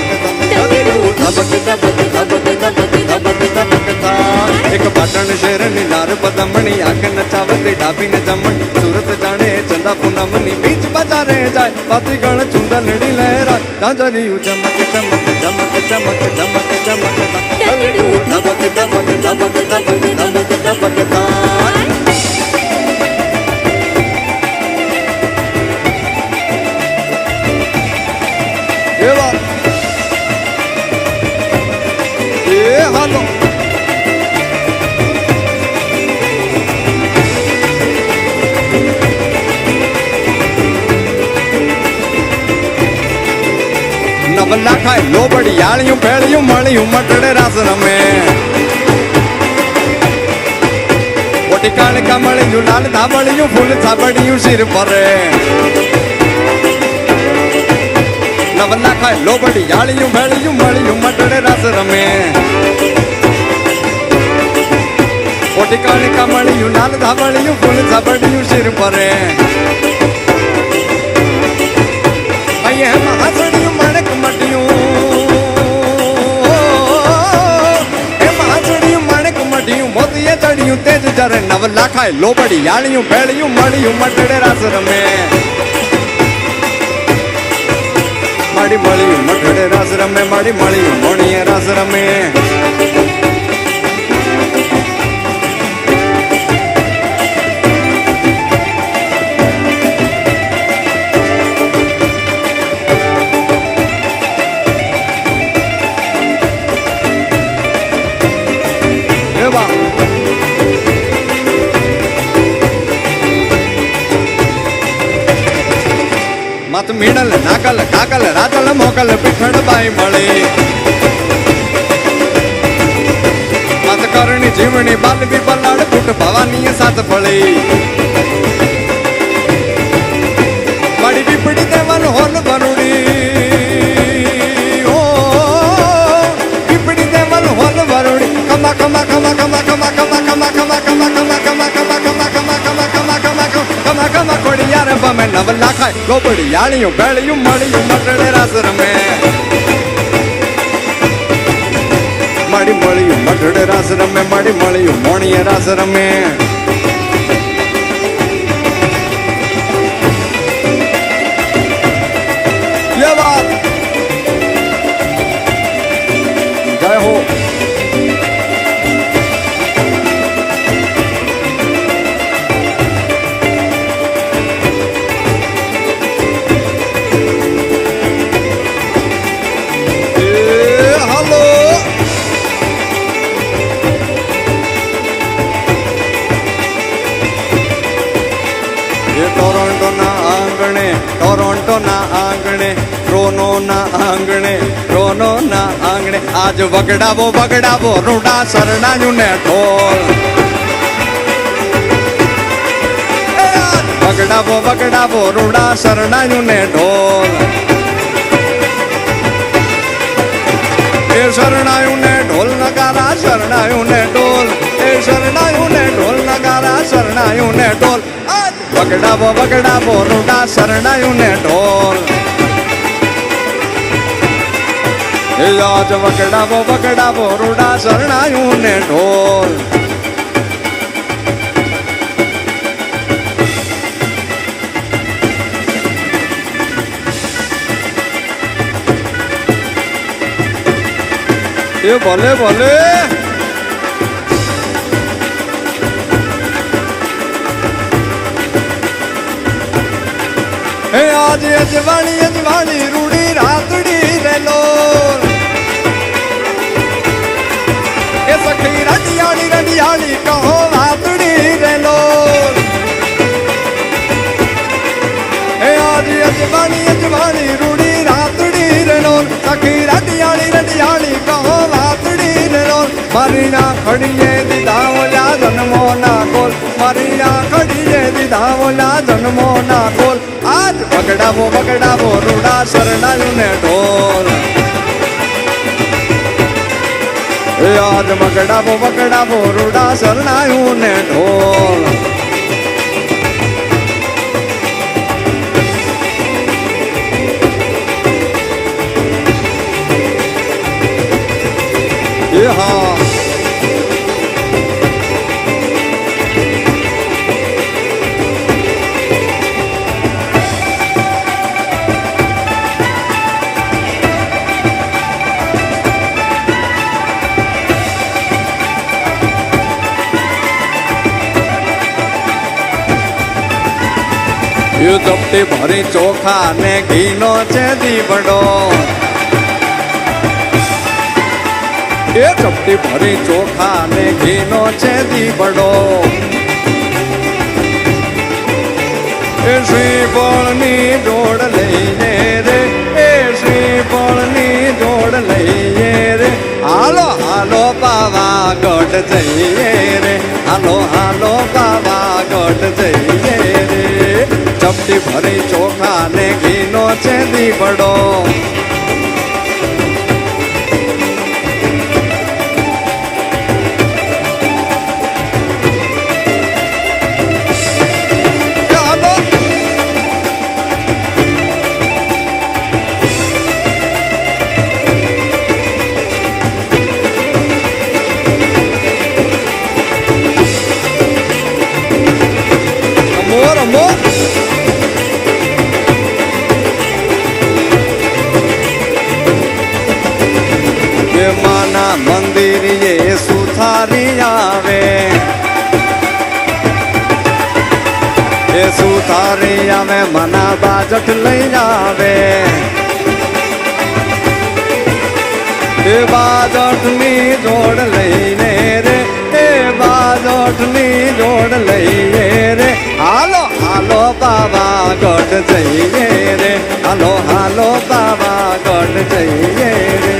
ધબક ધબક ધબક ધબક ધબક ધબક થાય એક પાટણ શહેરની લાર પદમણી આંખ નચાવતી ડાબીને જમણ સુરત જાણે ચંદા પૂનમની બીચ બજારે જાય ભાતી ગણ ચુંદલડી લહેરા જાજરિયું ચમક ચમક ચમક ચમક ચમક ચમક ધબક ધબક ધબક ધબક ધબક ધબક થાય એવા એ હાલો નવલા ખાય લોબડી યાળિયું ભેળિયું મળ્યું મટડે રાસ રમે મોટી કાળકા મળ્યું લાલ ધાબળિયું ફૂલ થાબડિયું શિર પરે નવલા ખાય લોબડી યાળિયું ભેળિયું મળ્યું મટડે રાસ રમે મોટી કાળકા મળ્યું લાલ ધાબળિયું ફૂલ થાબડિયું શિર પરે અહીંયા હાસડિયું મણક મટ્યું મોતીએ ચડ્યું તેજ જરે નવલા ખાય લોબડી યાળિયું ભેળિયું મળ્યું મટડે રાસ રમે માડી મળ્યું મટડે રાસ રમે માડી મળ્યું મોણીએ રાસ રમે મત મીડલ નાકલ કાકલ રાતલ મોકલ પીઠડ બાઈ મળી મત કરણી જીવણી બાલવી બલાડ ફૂટ ભવાની સાત ફળી માડી પીપડી દેવન હોલ વરુડી ઓ પીપડી દેવન હોલ વરુડી કમા કમા કમા કમા કમા કમા કમા કમા કમા કમા કમા કમા કમા કમા કમા કમા કમા કમા કમા કોડી યાર બમે નવલા ખાય લોબડી યાળિયું ભેળિયું મળ્યું મટડે રાસ રમે માડી મળ્યું મટડે રાસ રમે માડી મળ્યું મોણીએ રાસ રમે જય હો ટોરોન્ટોના આંગણે રોનોના આંગણે આજ વગડાવો વગડાવો રૂડા શરણાયું ને ઢોલ વગડાવો વગડાવો રૂડા શરણાયું ને ઢોલ એ શરણાયું ને ઢોલ નગારા શરણાયું ને ઢોલ એ શરણાયું ને ઢોલ નગારા શરણાયું ને ઢોલ વગડાવો વગડાવો રૂડા શરણાયું ને ઢોલ એ આજ વગડાવો વગડાવો રૂડા શરણાયું ને ઢોલ એ ભલે ભલે હે આજે અજવાળી રૂડી રાતડી રેલો એ સખી રડિયાળી કહો વાતડી રેલો હે આજે અજવાળી રૂડી રાતડી રેલો સખી રડિયાળી કહો વાતડી રેલો મારી ના ખડીએ દીધા ઓલા જન્મો ના કોલ મારી ના ખડીએ દીધા ઓલા જન્મો ના કોલ આજ વગડાવો રૂડા શરણાયું ને ઢોલ આજ વગડાવો રૂડા શરણાયું ને ઢોલ એ ચપટી ભરી ચોખા ને ઘીનો છે દીવડો, એ ચપટી ભરી ચોખા ને ઘીનો છે દીવડો, એ શ્રીફળની જોડ લઈએ રે, એ શ્રીફળની જોડ લઈએ રે, હાલો હાલો પાવાગઢ જઈએ રે, હાલો હાલો પાવાગઢ જઈએ રે, ચપટી ભરી ચોખા ને ઘીનો છે દીવડો, મંદિર એ સુથારી આવે, એ સુથારી આવે મના બાજટ લઈ આવે, એ બાજટ ની જોડ લઈને રે, એ બાજટ ની જોડ લઈએ રે, હાલો હાલો પાવાગઢ જઈએ રે, હાલો હાલો પાવાગઢ જઈએ રે,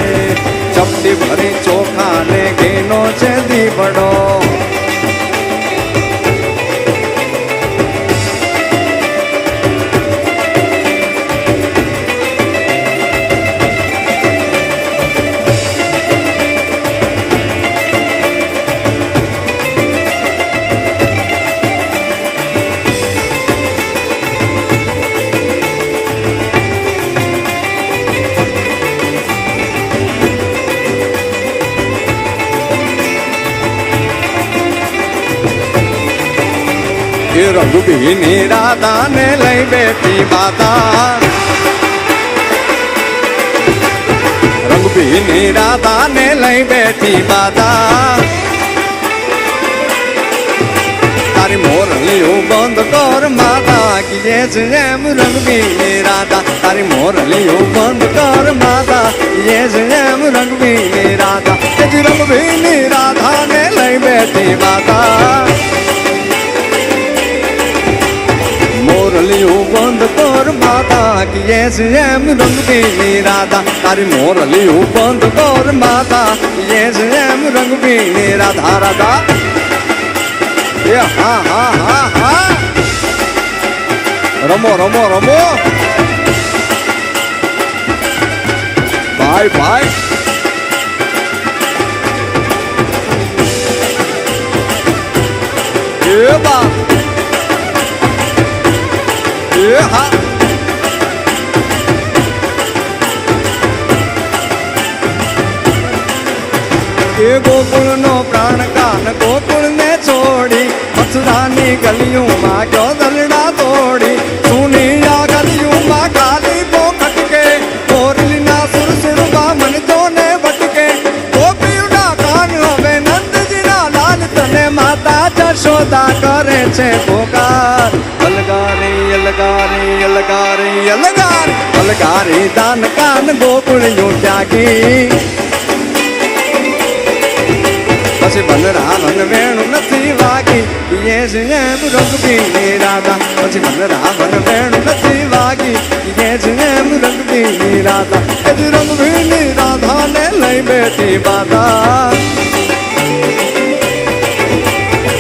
ચપટી ભરી ચોખા ને ઘીનો છે દીવડો, રઘુબીની રાધા ને લઈ બેઠી માતા, રઘુબીની રાધા ને લઈ બેઠી માતા, તારી મોરલીઓ બંધ કર માતા, કીએ છે એમ રઘુબીની રાધા, તારી મોરલીઓ બંધ કર માતા, કીએ છે એમ રઘુબીની રાધા, રઘુબીની રાધા ને લઈ બેઠી માતા, મોરલીઓ બંધ કર માતા, કીએ છે એમ રંગબીની રાધા, તારી મોરલીઓ બંધ કર માતા, કીએ છે એમ રંગબીની રાધા, રાધા એ હા હા હા હા, રમો રમો રમો ભાઈ ભાઈ, એ બા હા, એ ગોકુળ નો પ્રાણ કાન ગોકુળ ને છોડી, મથુરાની ગલીઓમાં ગયો દલડા તોડી, સુનિયા ગલીઓમાં ખાલી પોખટ કે, મોરલીના સુરસુરવા મન જોને ભટકે, ગોપીઓના કાન હવે નંદજીના લાલ, તને માતા જશોદા કરે છે પોકાર, અલગારી અલગારી અલગારી અલગારી અલગારી દાન કાન ગોકુળિયું ત્યાગી, પછી બલરામન વેણું નથી વાગી, એ છે એમ રઘુબીની રાધા, પછી બલરામન વેણું નથી વાગી, એ છે એમ રઘુબીની રાધા, એ જ રઘુબીની રાધા ને લઈ બેઠી માતા,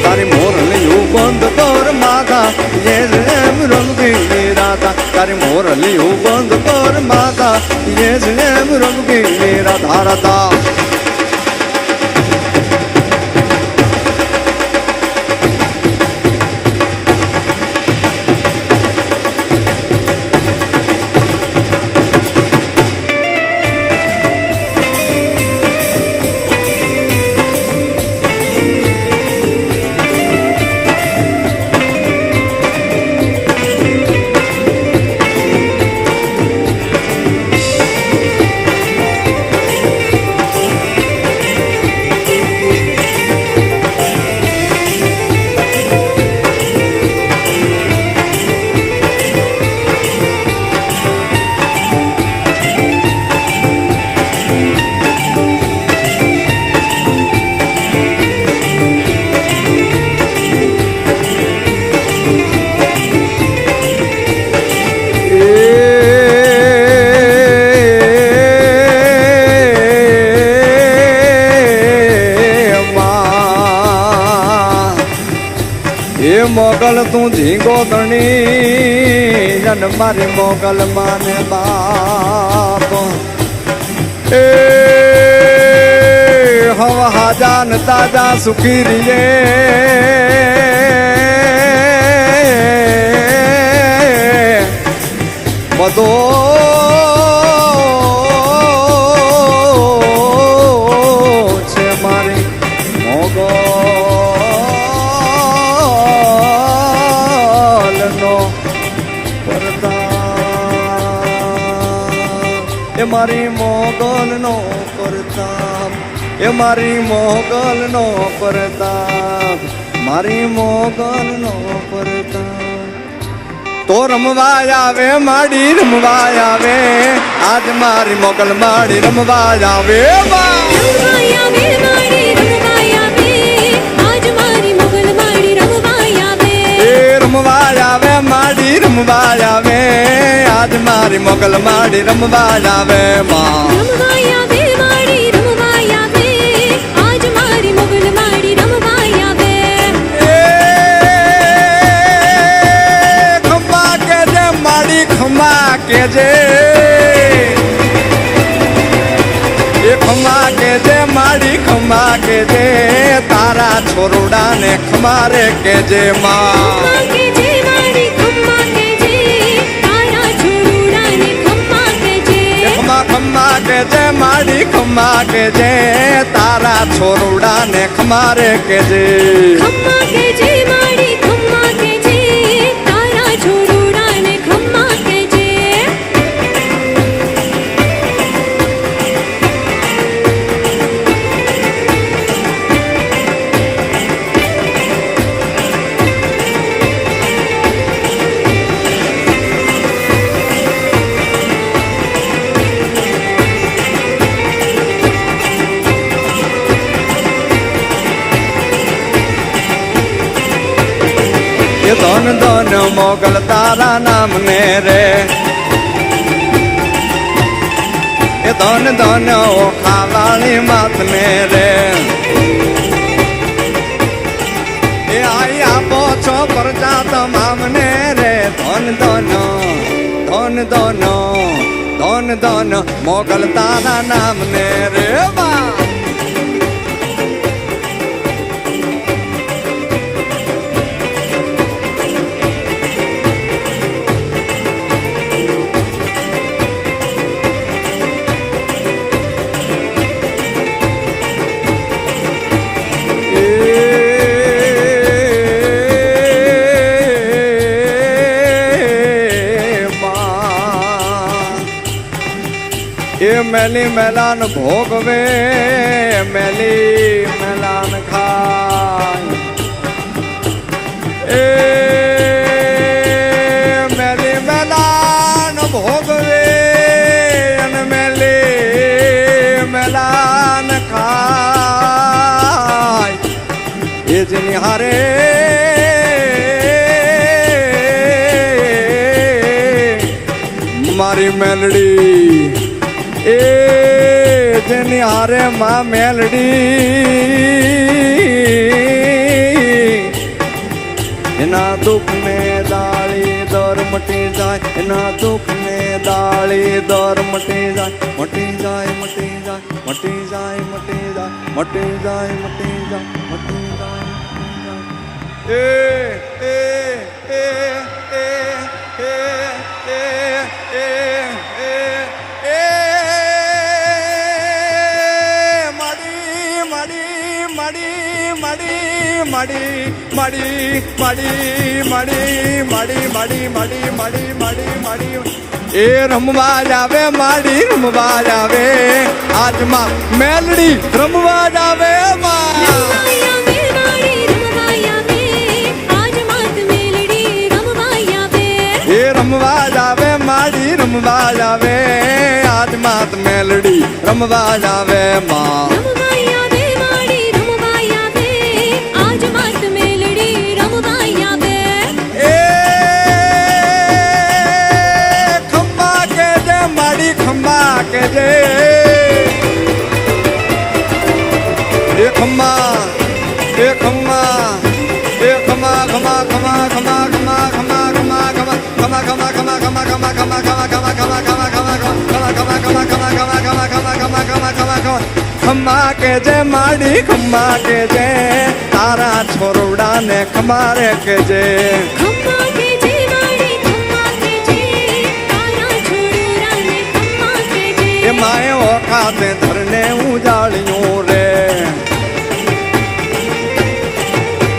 તારી મોરલીઓ બંધ કર માતા, એ જ એમ રઘુબીની રાધા, તારી મોરલીઓ બંધ કર માતા, એ જ એમ રઘુબીની રાધા, રાધા એ મોગલ તું ઝીંગો ધણી જન મારી મોગલ માને બાપ એ હવા હાજા ન તાજા સુખી રીએ બધો છે મારી મોગલ એ મારી મોગલ નો પ્રતાપ એ મારી મોગલ નો પ્રતાપ મારી મોગલ નો પ્રતાપ તો રમવા આવે માડી રમવા આવે આજ મારી મોગલ માડી રમવા આવે રમવાયા વે માડી રમવાયા વે આજ મારી મોગલ માડી રમવાયા વે એ રમવા આવે માડી રમવા આવે આજ મારી મોગલ માડી રમવા આવે માં રમવાયા વે માડી રમવાયા વે આજ મારી મોગલ માડી રમવાયા વે ખમ્મા કેજે માડી ખમ્મા કેજે એ ખમ્મા કેજે માડી ખમ્મા કેજે તારા છોરુડાને ખમારે કેજે માં ખમ્મા કેજે માડી ખમ્મા કેજે તારા છોરુડાને ખમ્મા કેજે ખમ્મા ખમ્મા કેજે માડી ખમ્મા કેજે તારા છોરુડાને ખમારે કેજે ખમ્મા કેજે માડી ખમ્મા કેજે તારા છોરુડાને ખમ્મા કેજે એ ધન ધન મોગલ તારા નામ ને રે એ ધન ધન ઓખા વાળી માત ને રે એ આઈ આપો છો પ્રજા તમામ ને રે ધન ધન ધન ધન ધન ધન મોગલ તારા નામ ને રે બા એ મેલી મેલાન ભોગવે મેલી મેલાન ખાય એ મેલી મેલાન ભોગવે અને મેલી મેલાન ખાય એ જ નિહારે મારી મેલડી એ જેની હારે માં મેલડી એના દુઃખ ને દાળી દર મટી જાય એના દુઃખ ને દાળી દર મટી જાય મટી જાય મટી જાય મટી જાય મટી જાય મટી જાય મટી જાય મટી જાય એ એ એ એ એ એ એ મડી મડી મડી મડી મડી મડી મડી મડી મડી મડી એ રમવા આવે માડી રમવા આવે આજ માં મેલડી રમવા આવે માં રમવાયા વે માડી રમવાયા વે આજ માત મેલડી રમવાયા વે એ રમવા આવે માડી રમવા આવે આજ માત મેલડી રમવા આવે માં રમવાયા વે માડી રમવાયા વે આજ માત મેલડી રમવાયા વે એ ખમ્મા કેજે માડી ખમ્મા કેજે એ ખમ્મા એ ખમ્મા એ ખમ્મા ખમ્મા ખમા કે જે માડી ખમા કે જે તારા છોરવડા ને ખમારે કે જે ખમ્મા કે જે માડી ખમ્મા કે જે તારા છોડરાને ખમ્મા કે જે એ માએ ઓખાતે ધરને ઉજાળ્યું રે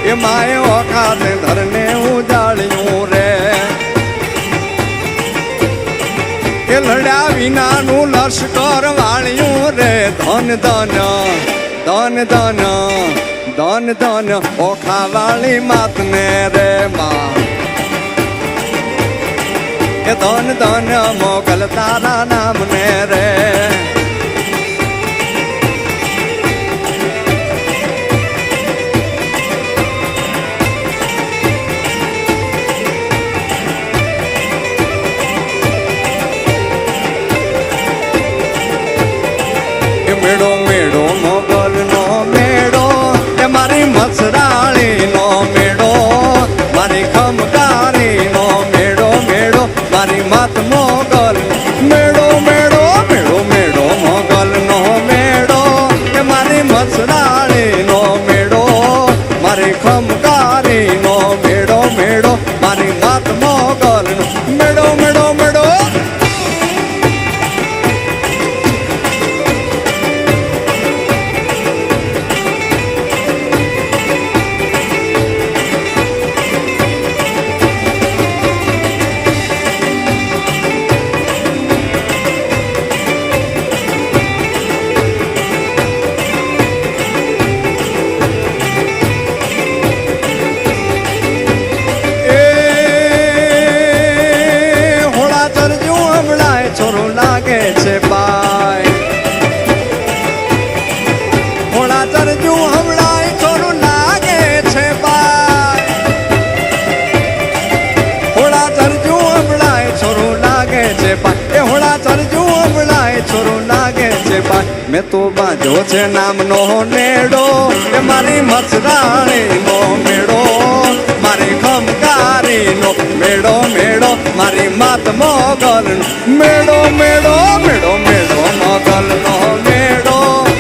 એ માએ ઓખાતે ધરને ઉજાળ્યું રે એ લડ્યા વિનાનું લશ્કર વાળ્યું રે ધન ધન ધન ધન ધન ધન ઓખા વાળી માતને રે માં એ ધન ધન મોગલ તારા નામને રે મેળો મેળો મોગલ નો મેળો એ મારી મસરાળી નો મેળો મારી ખમકારી નો મેળો મેળો મારી મત મોગલ મેળો મેળો મેળો મેળો મોગલ નો મેળો એ મારી મસરાળી નો મેળો મારી ખમકારી નો મેળો મેળો મારી મત મોગલ નો મેળો મેળો મેળો મેં તો બાંધ્યો છે નામનો નેડો એ મારી મસરાણી નો મેળો મારી ખમકારી નો મેળો મેળો મારી માત મોગલ મેળો મેળો મેળો મેળો મોગલ નો મેળો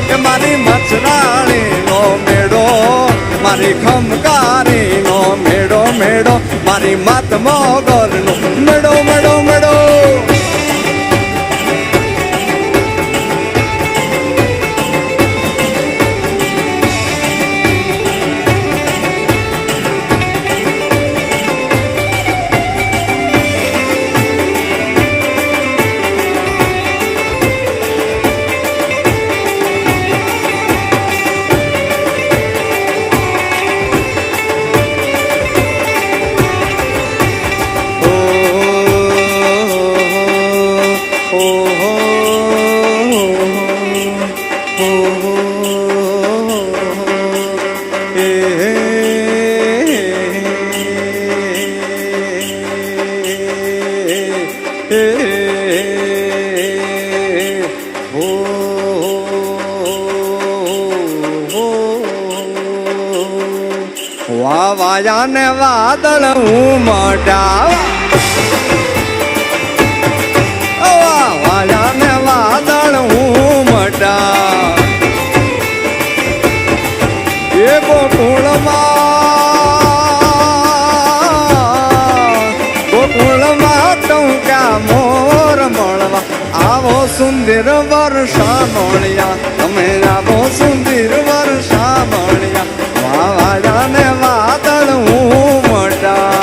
એ મારી મસરાણી નો મેળો મારી ખમકારી નો મેળો મેળો મારી માત મોગલ નો મેળો મેળો મેળો વાયા ને વાદળ ઉમટાવા વાયા ને વાદળ ઉમટા એ ગોકુળમાં ટૂંકા મોર મળવા આવો સુંદર વર્ષા મળ્યા તમે આવો સુંદર વર્ષા મળ્યા વાયા ને વાદળ ઉમટા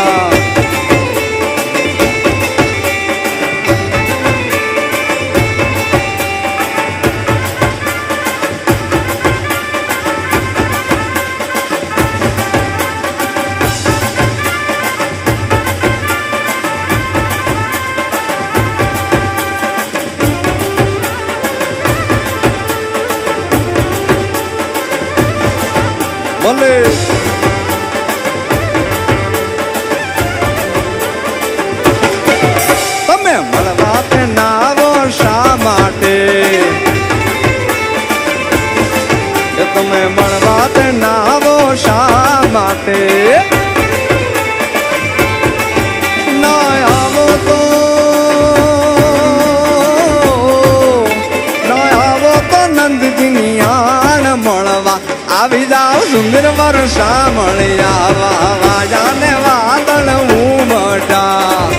સુંદર વર્ષા મળ્યા વાજા ને વાદળ ઉમટા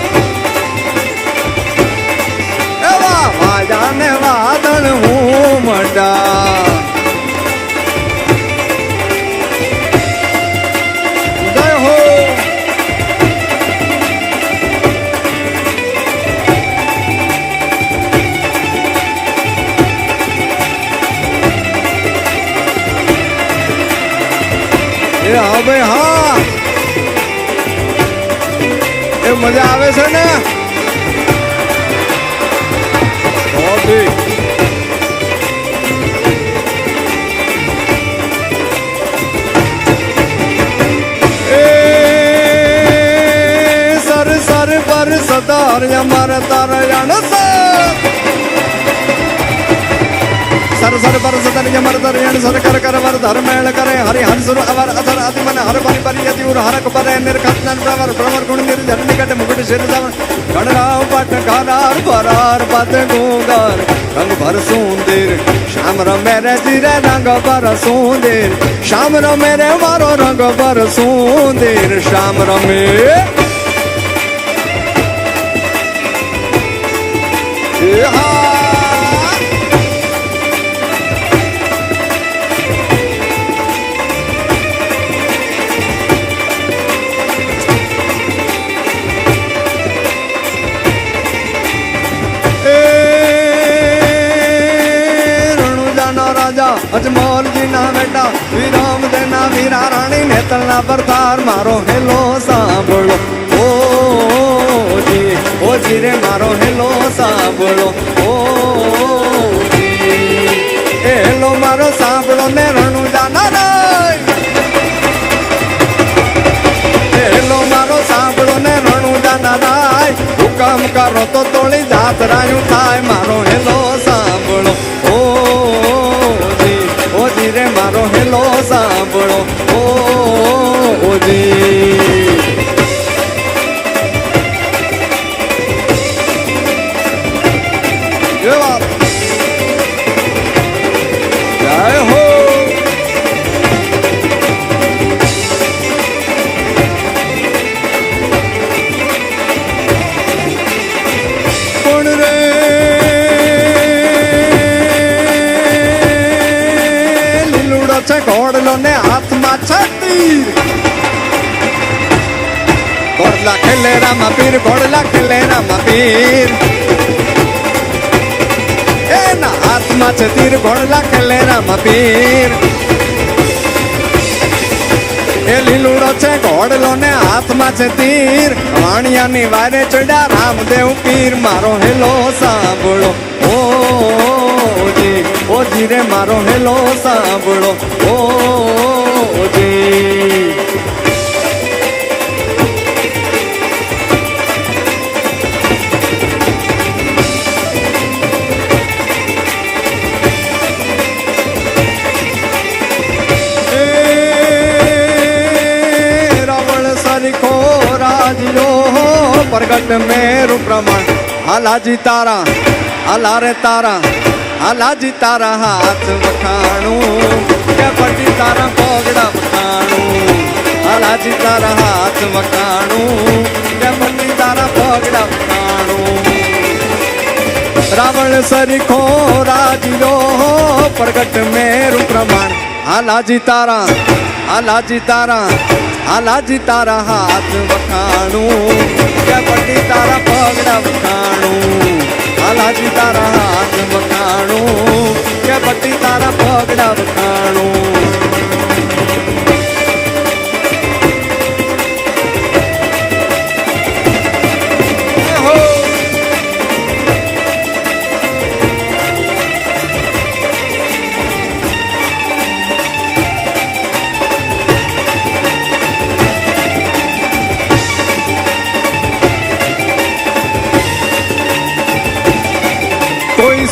એવા વાજા ને વાદળ ઉમટા જય હો હા ભાઈ હા એ મજા આવે છે ને સર સર પર સદાર અમર તારયણ સર સર પર સદર અમર તારયણ સર કર કર વર ધર્મેળ કરે હરિ હંસુર અવર અધર આદિ મન હર બની પરિયતિ ઉર હરક પર નિર્ખતન પ્રવર પ્રવર ગુણ નિર્જન નિકટ મુકટ શિર જાવણ ગણરાવ પટ ગારાર પરાર પદ ગોગર રંગ ભર સુંદર શ્યામ રમે રે ધીરે રંગ ભર સુંદર શ્યામ રમે રે મારો રંગ ભર સુંદર શ્યામ રમે અજમોલજી ના બેટા વિરામ દેના વીરા રાણી નેતલના પરતાર મારો હેલો સાંભળો ઓ જી રે મારો હેલો સાંભળો ઓ હેલો મારો સાંભળો ને રણુ જાના હેલો મારો સાંભળો ને રણુ જાના હુકમ કરો તો તોળી જાત રાયું થાય મારો હેલો સાંભળો ઓજી રે મારો હેલો સાંભળો ઓજી જય હો કોણ રે ઘોડલો ને હાથમાં છત્રી ઘોડલા ખેલે રામા પીર ઘોડલા ખેલે રામા પીર એના હાથમાં છે તીર ઘોડલા ખેલે રામા પીર એ લીલુડો છે ઘોડલો ને હાથમાં છે તીર વાણિયાની વારે ચડ્યા રામદેવ પીર મારો હેલો સાંભળો ઓજી રે મારો હેલો સાંભળો ઓજી રાવણ સરીખો રાજ્યો પ્રગટ મેરુ પ્રમાણ હાલાજી તારા હાલા રે તારા હાલાજી તારા હાથ વખાણું કે પટી તારા પગડા વખાણું હાલાજી તારા હાથ વખાણું કે પટી તારા પગડા વખાણું રાવણ સરીખો રાજ્યો પ્રગટ મેરુ પ્રમાણ હાલાજી તારા હાલાજી તારા હાલાજી તારા હાથ વખાણું કે પટી તારા પગડા વખાણું હાલાજી તારા હાથ વખાણું કે પટી તારા પગડા વખાણું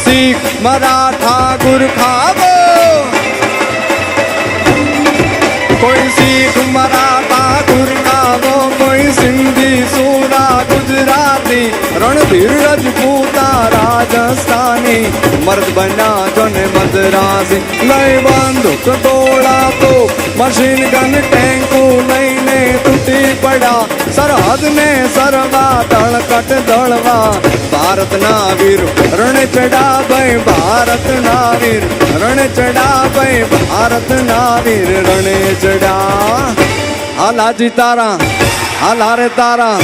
શીખ મરાઠા ગુરખાવો કોઈ શીખ મરાઠા ગુરખાવો કોઈ સિંધી સુરા ગુજરાતી રણધીર રજપૂતા રાજસ્થાની મર્દ બન્યા જો ને મર્દ રાશી લઈ બંદૂક ગોળા તો મશીન ગન ટેન્કો લઈને તૂટી પડ્યા સરહદ ને સરવા તળકટ દળવા ભારતના વીર રણે ચડા ભાઈ ભારતના વીર રણે ચડા ભાઈ ભારતના વીર રણે ચડા હાલાજી તારા હાલારે તારા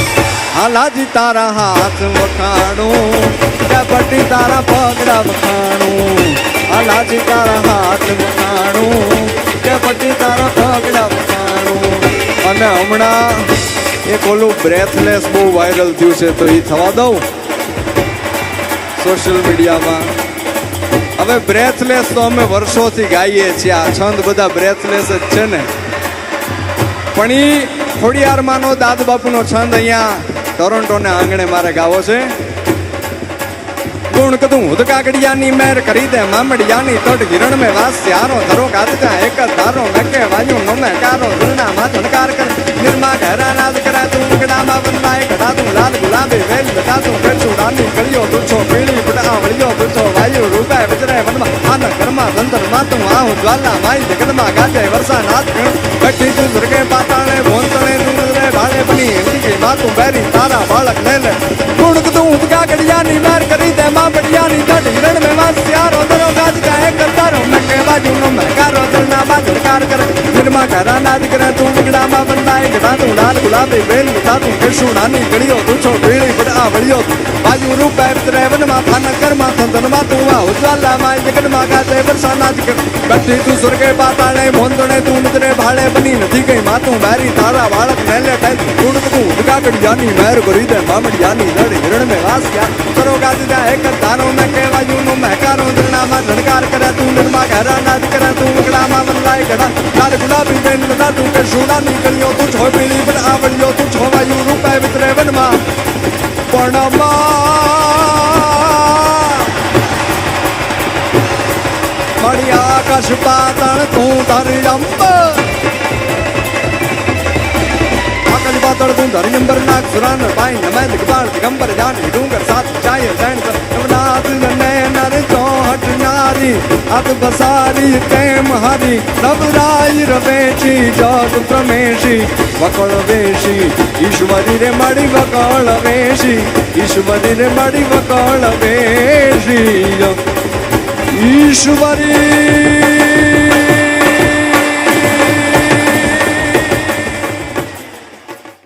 હાલાજી તારા હાથ વખાણું પટ્ટી તારા પગડા વખાણું હાલાજી તારા હાથ વખાણું પટ્ટી તારા પગડા વખાણું અને હમણાં એક ઓલું બ્રેથલેસ બહુ વાયરલ થયું છે તો એ થવા દઉં સોશિયલ મીડિયામાં હવે બ્રેથલેસ તો અમે વર્ષોથી ગાઈએ છીએ આ છંદ બધા બ્રેથલેસ જ છે ને પણ એ ખોડિયારમાંનો દાદ બાપુનો છંદ અહીંયા ટોરોન્ટોને આંગણે મારે ગાવો છે ગુણ કદું હુદ કાગડિયાની મેર કરી દે મામડિયાની તટ હિરણ મેં વાસ યારો ધરો ગાજતા એક જ ધારો નકે વાયુ નમે કારો ઝુલના માં ઝણકાર કર નિર્મા ઘરા નાદ કરા તું ગડામાં વંદાય ઘડા તું લાલ ગુલાબી વેલ બતા તું કરછું રાની કળિયો તુછો પીળી પડા વળિયો તુછો વાયુ રૂપાય વજરે વનમાં આન ઘરમાં ધંધર માં તું આહું જ્વાલા માઈ જગનમાં ગાજે વર્ષા નાદ ગણ કઠી તું સ્વર્ગે પાતાળે ભોંતળે તું રે ભાળે બની હિંદી માં તું બેરી તારા બાળક લે લે ગુણ કદું હુદ કાગડિયાની મેર કરી દે મામડિયાની તટ હિરણ મેં વાસ યારો ધરો ગાજતા એક જ ધારો નકે બાજુ નમે કારો ઝુલના માં ઝણકાર કર નિર્મા ઘરા નાદ કરે તું ગડામાં વંદાય ઘડા તું લાલ ગુલાબી વેલ બતા તું કરછું રાની કળિયો તુછો પીળી પડા વળિયો વાયુ રૂપાય વજરે વનમાં આન ઘરમાં ધંધરમાં તું આહું જ્વાલા માઈ જગનમાં ગાજે વર્ષા નાદ કર કઠી તું સ્વર્ગે પાતાળે ભોંતળે તું નજરે ભાળે બની નથી ગઈ માતું બારી તારા બાળક મેલે ટાઈ ગુણ તું ઉદકાગડિયાની મેર કરી દે મામડિયાની લડ હિરણ મેં વાસ યાર કરો ગાજતા એક જ ધારો મેં કહેવાયું નો મહેકારો ઝરણામાં ઝણકાર કરે તું નિર્મા ઘરા નાદ કરે તું ઉગડામાં વંદાય ઘડા લાલ ગુલાબી બેન બધા તું કે સોનાની કળિયો તું છો પીળી પણ આવળિયો તું છો વાયુ રૂપાય વિતરે વનમાં પણમાં મળી આકાશ પાતળ તું તારી અંબ આકાશ પાતળ તું ધરી અંબર નાગ સુરાન પાઈ નમે દિગબાળ દિગંબર જાન ડુંગર સાથ જાય જૈન નવનાથ ને નર ચોહટ નારી આપ બસારી પ્રેમ હરી નવરાઈ રવેશી જગ પ્રમેશી વકળ વેશી ઈશ્વરી રે મળી વકળ વેશી ઈશ્વરી રે મળી વકળ વેશી ઈશ્વરી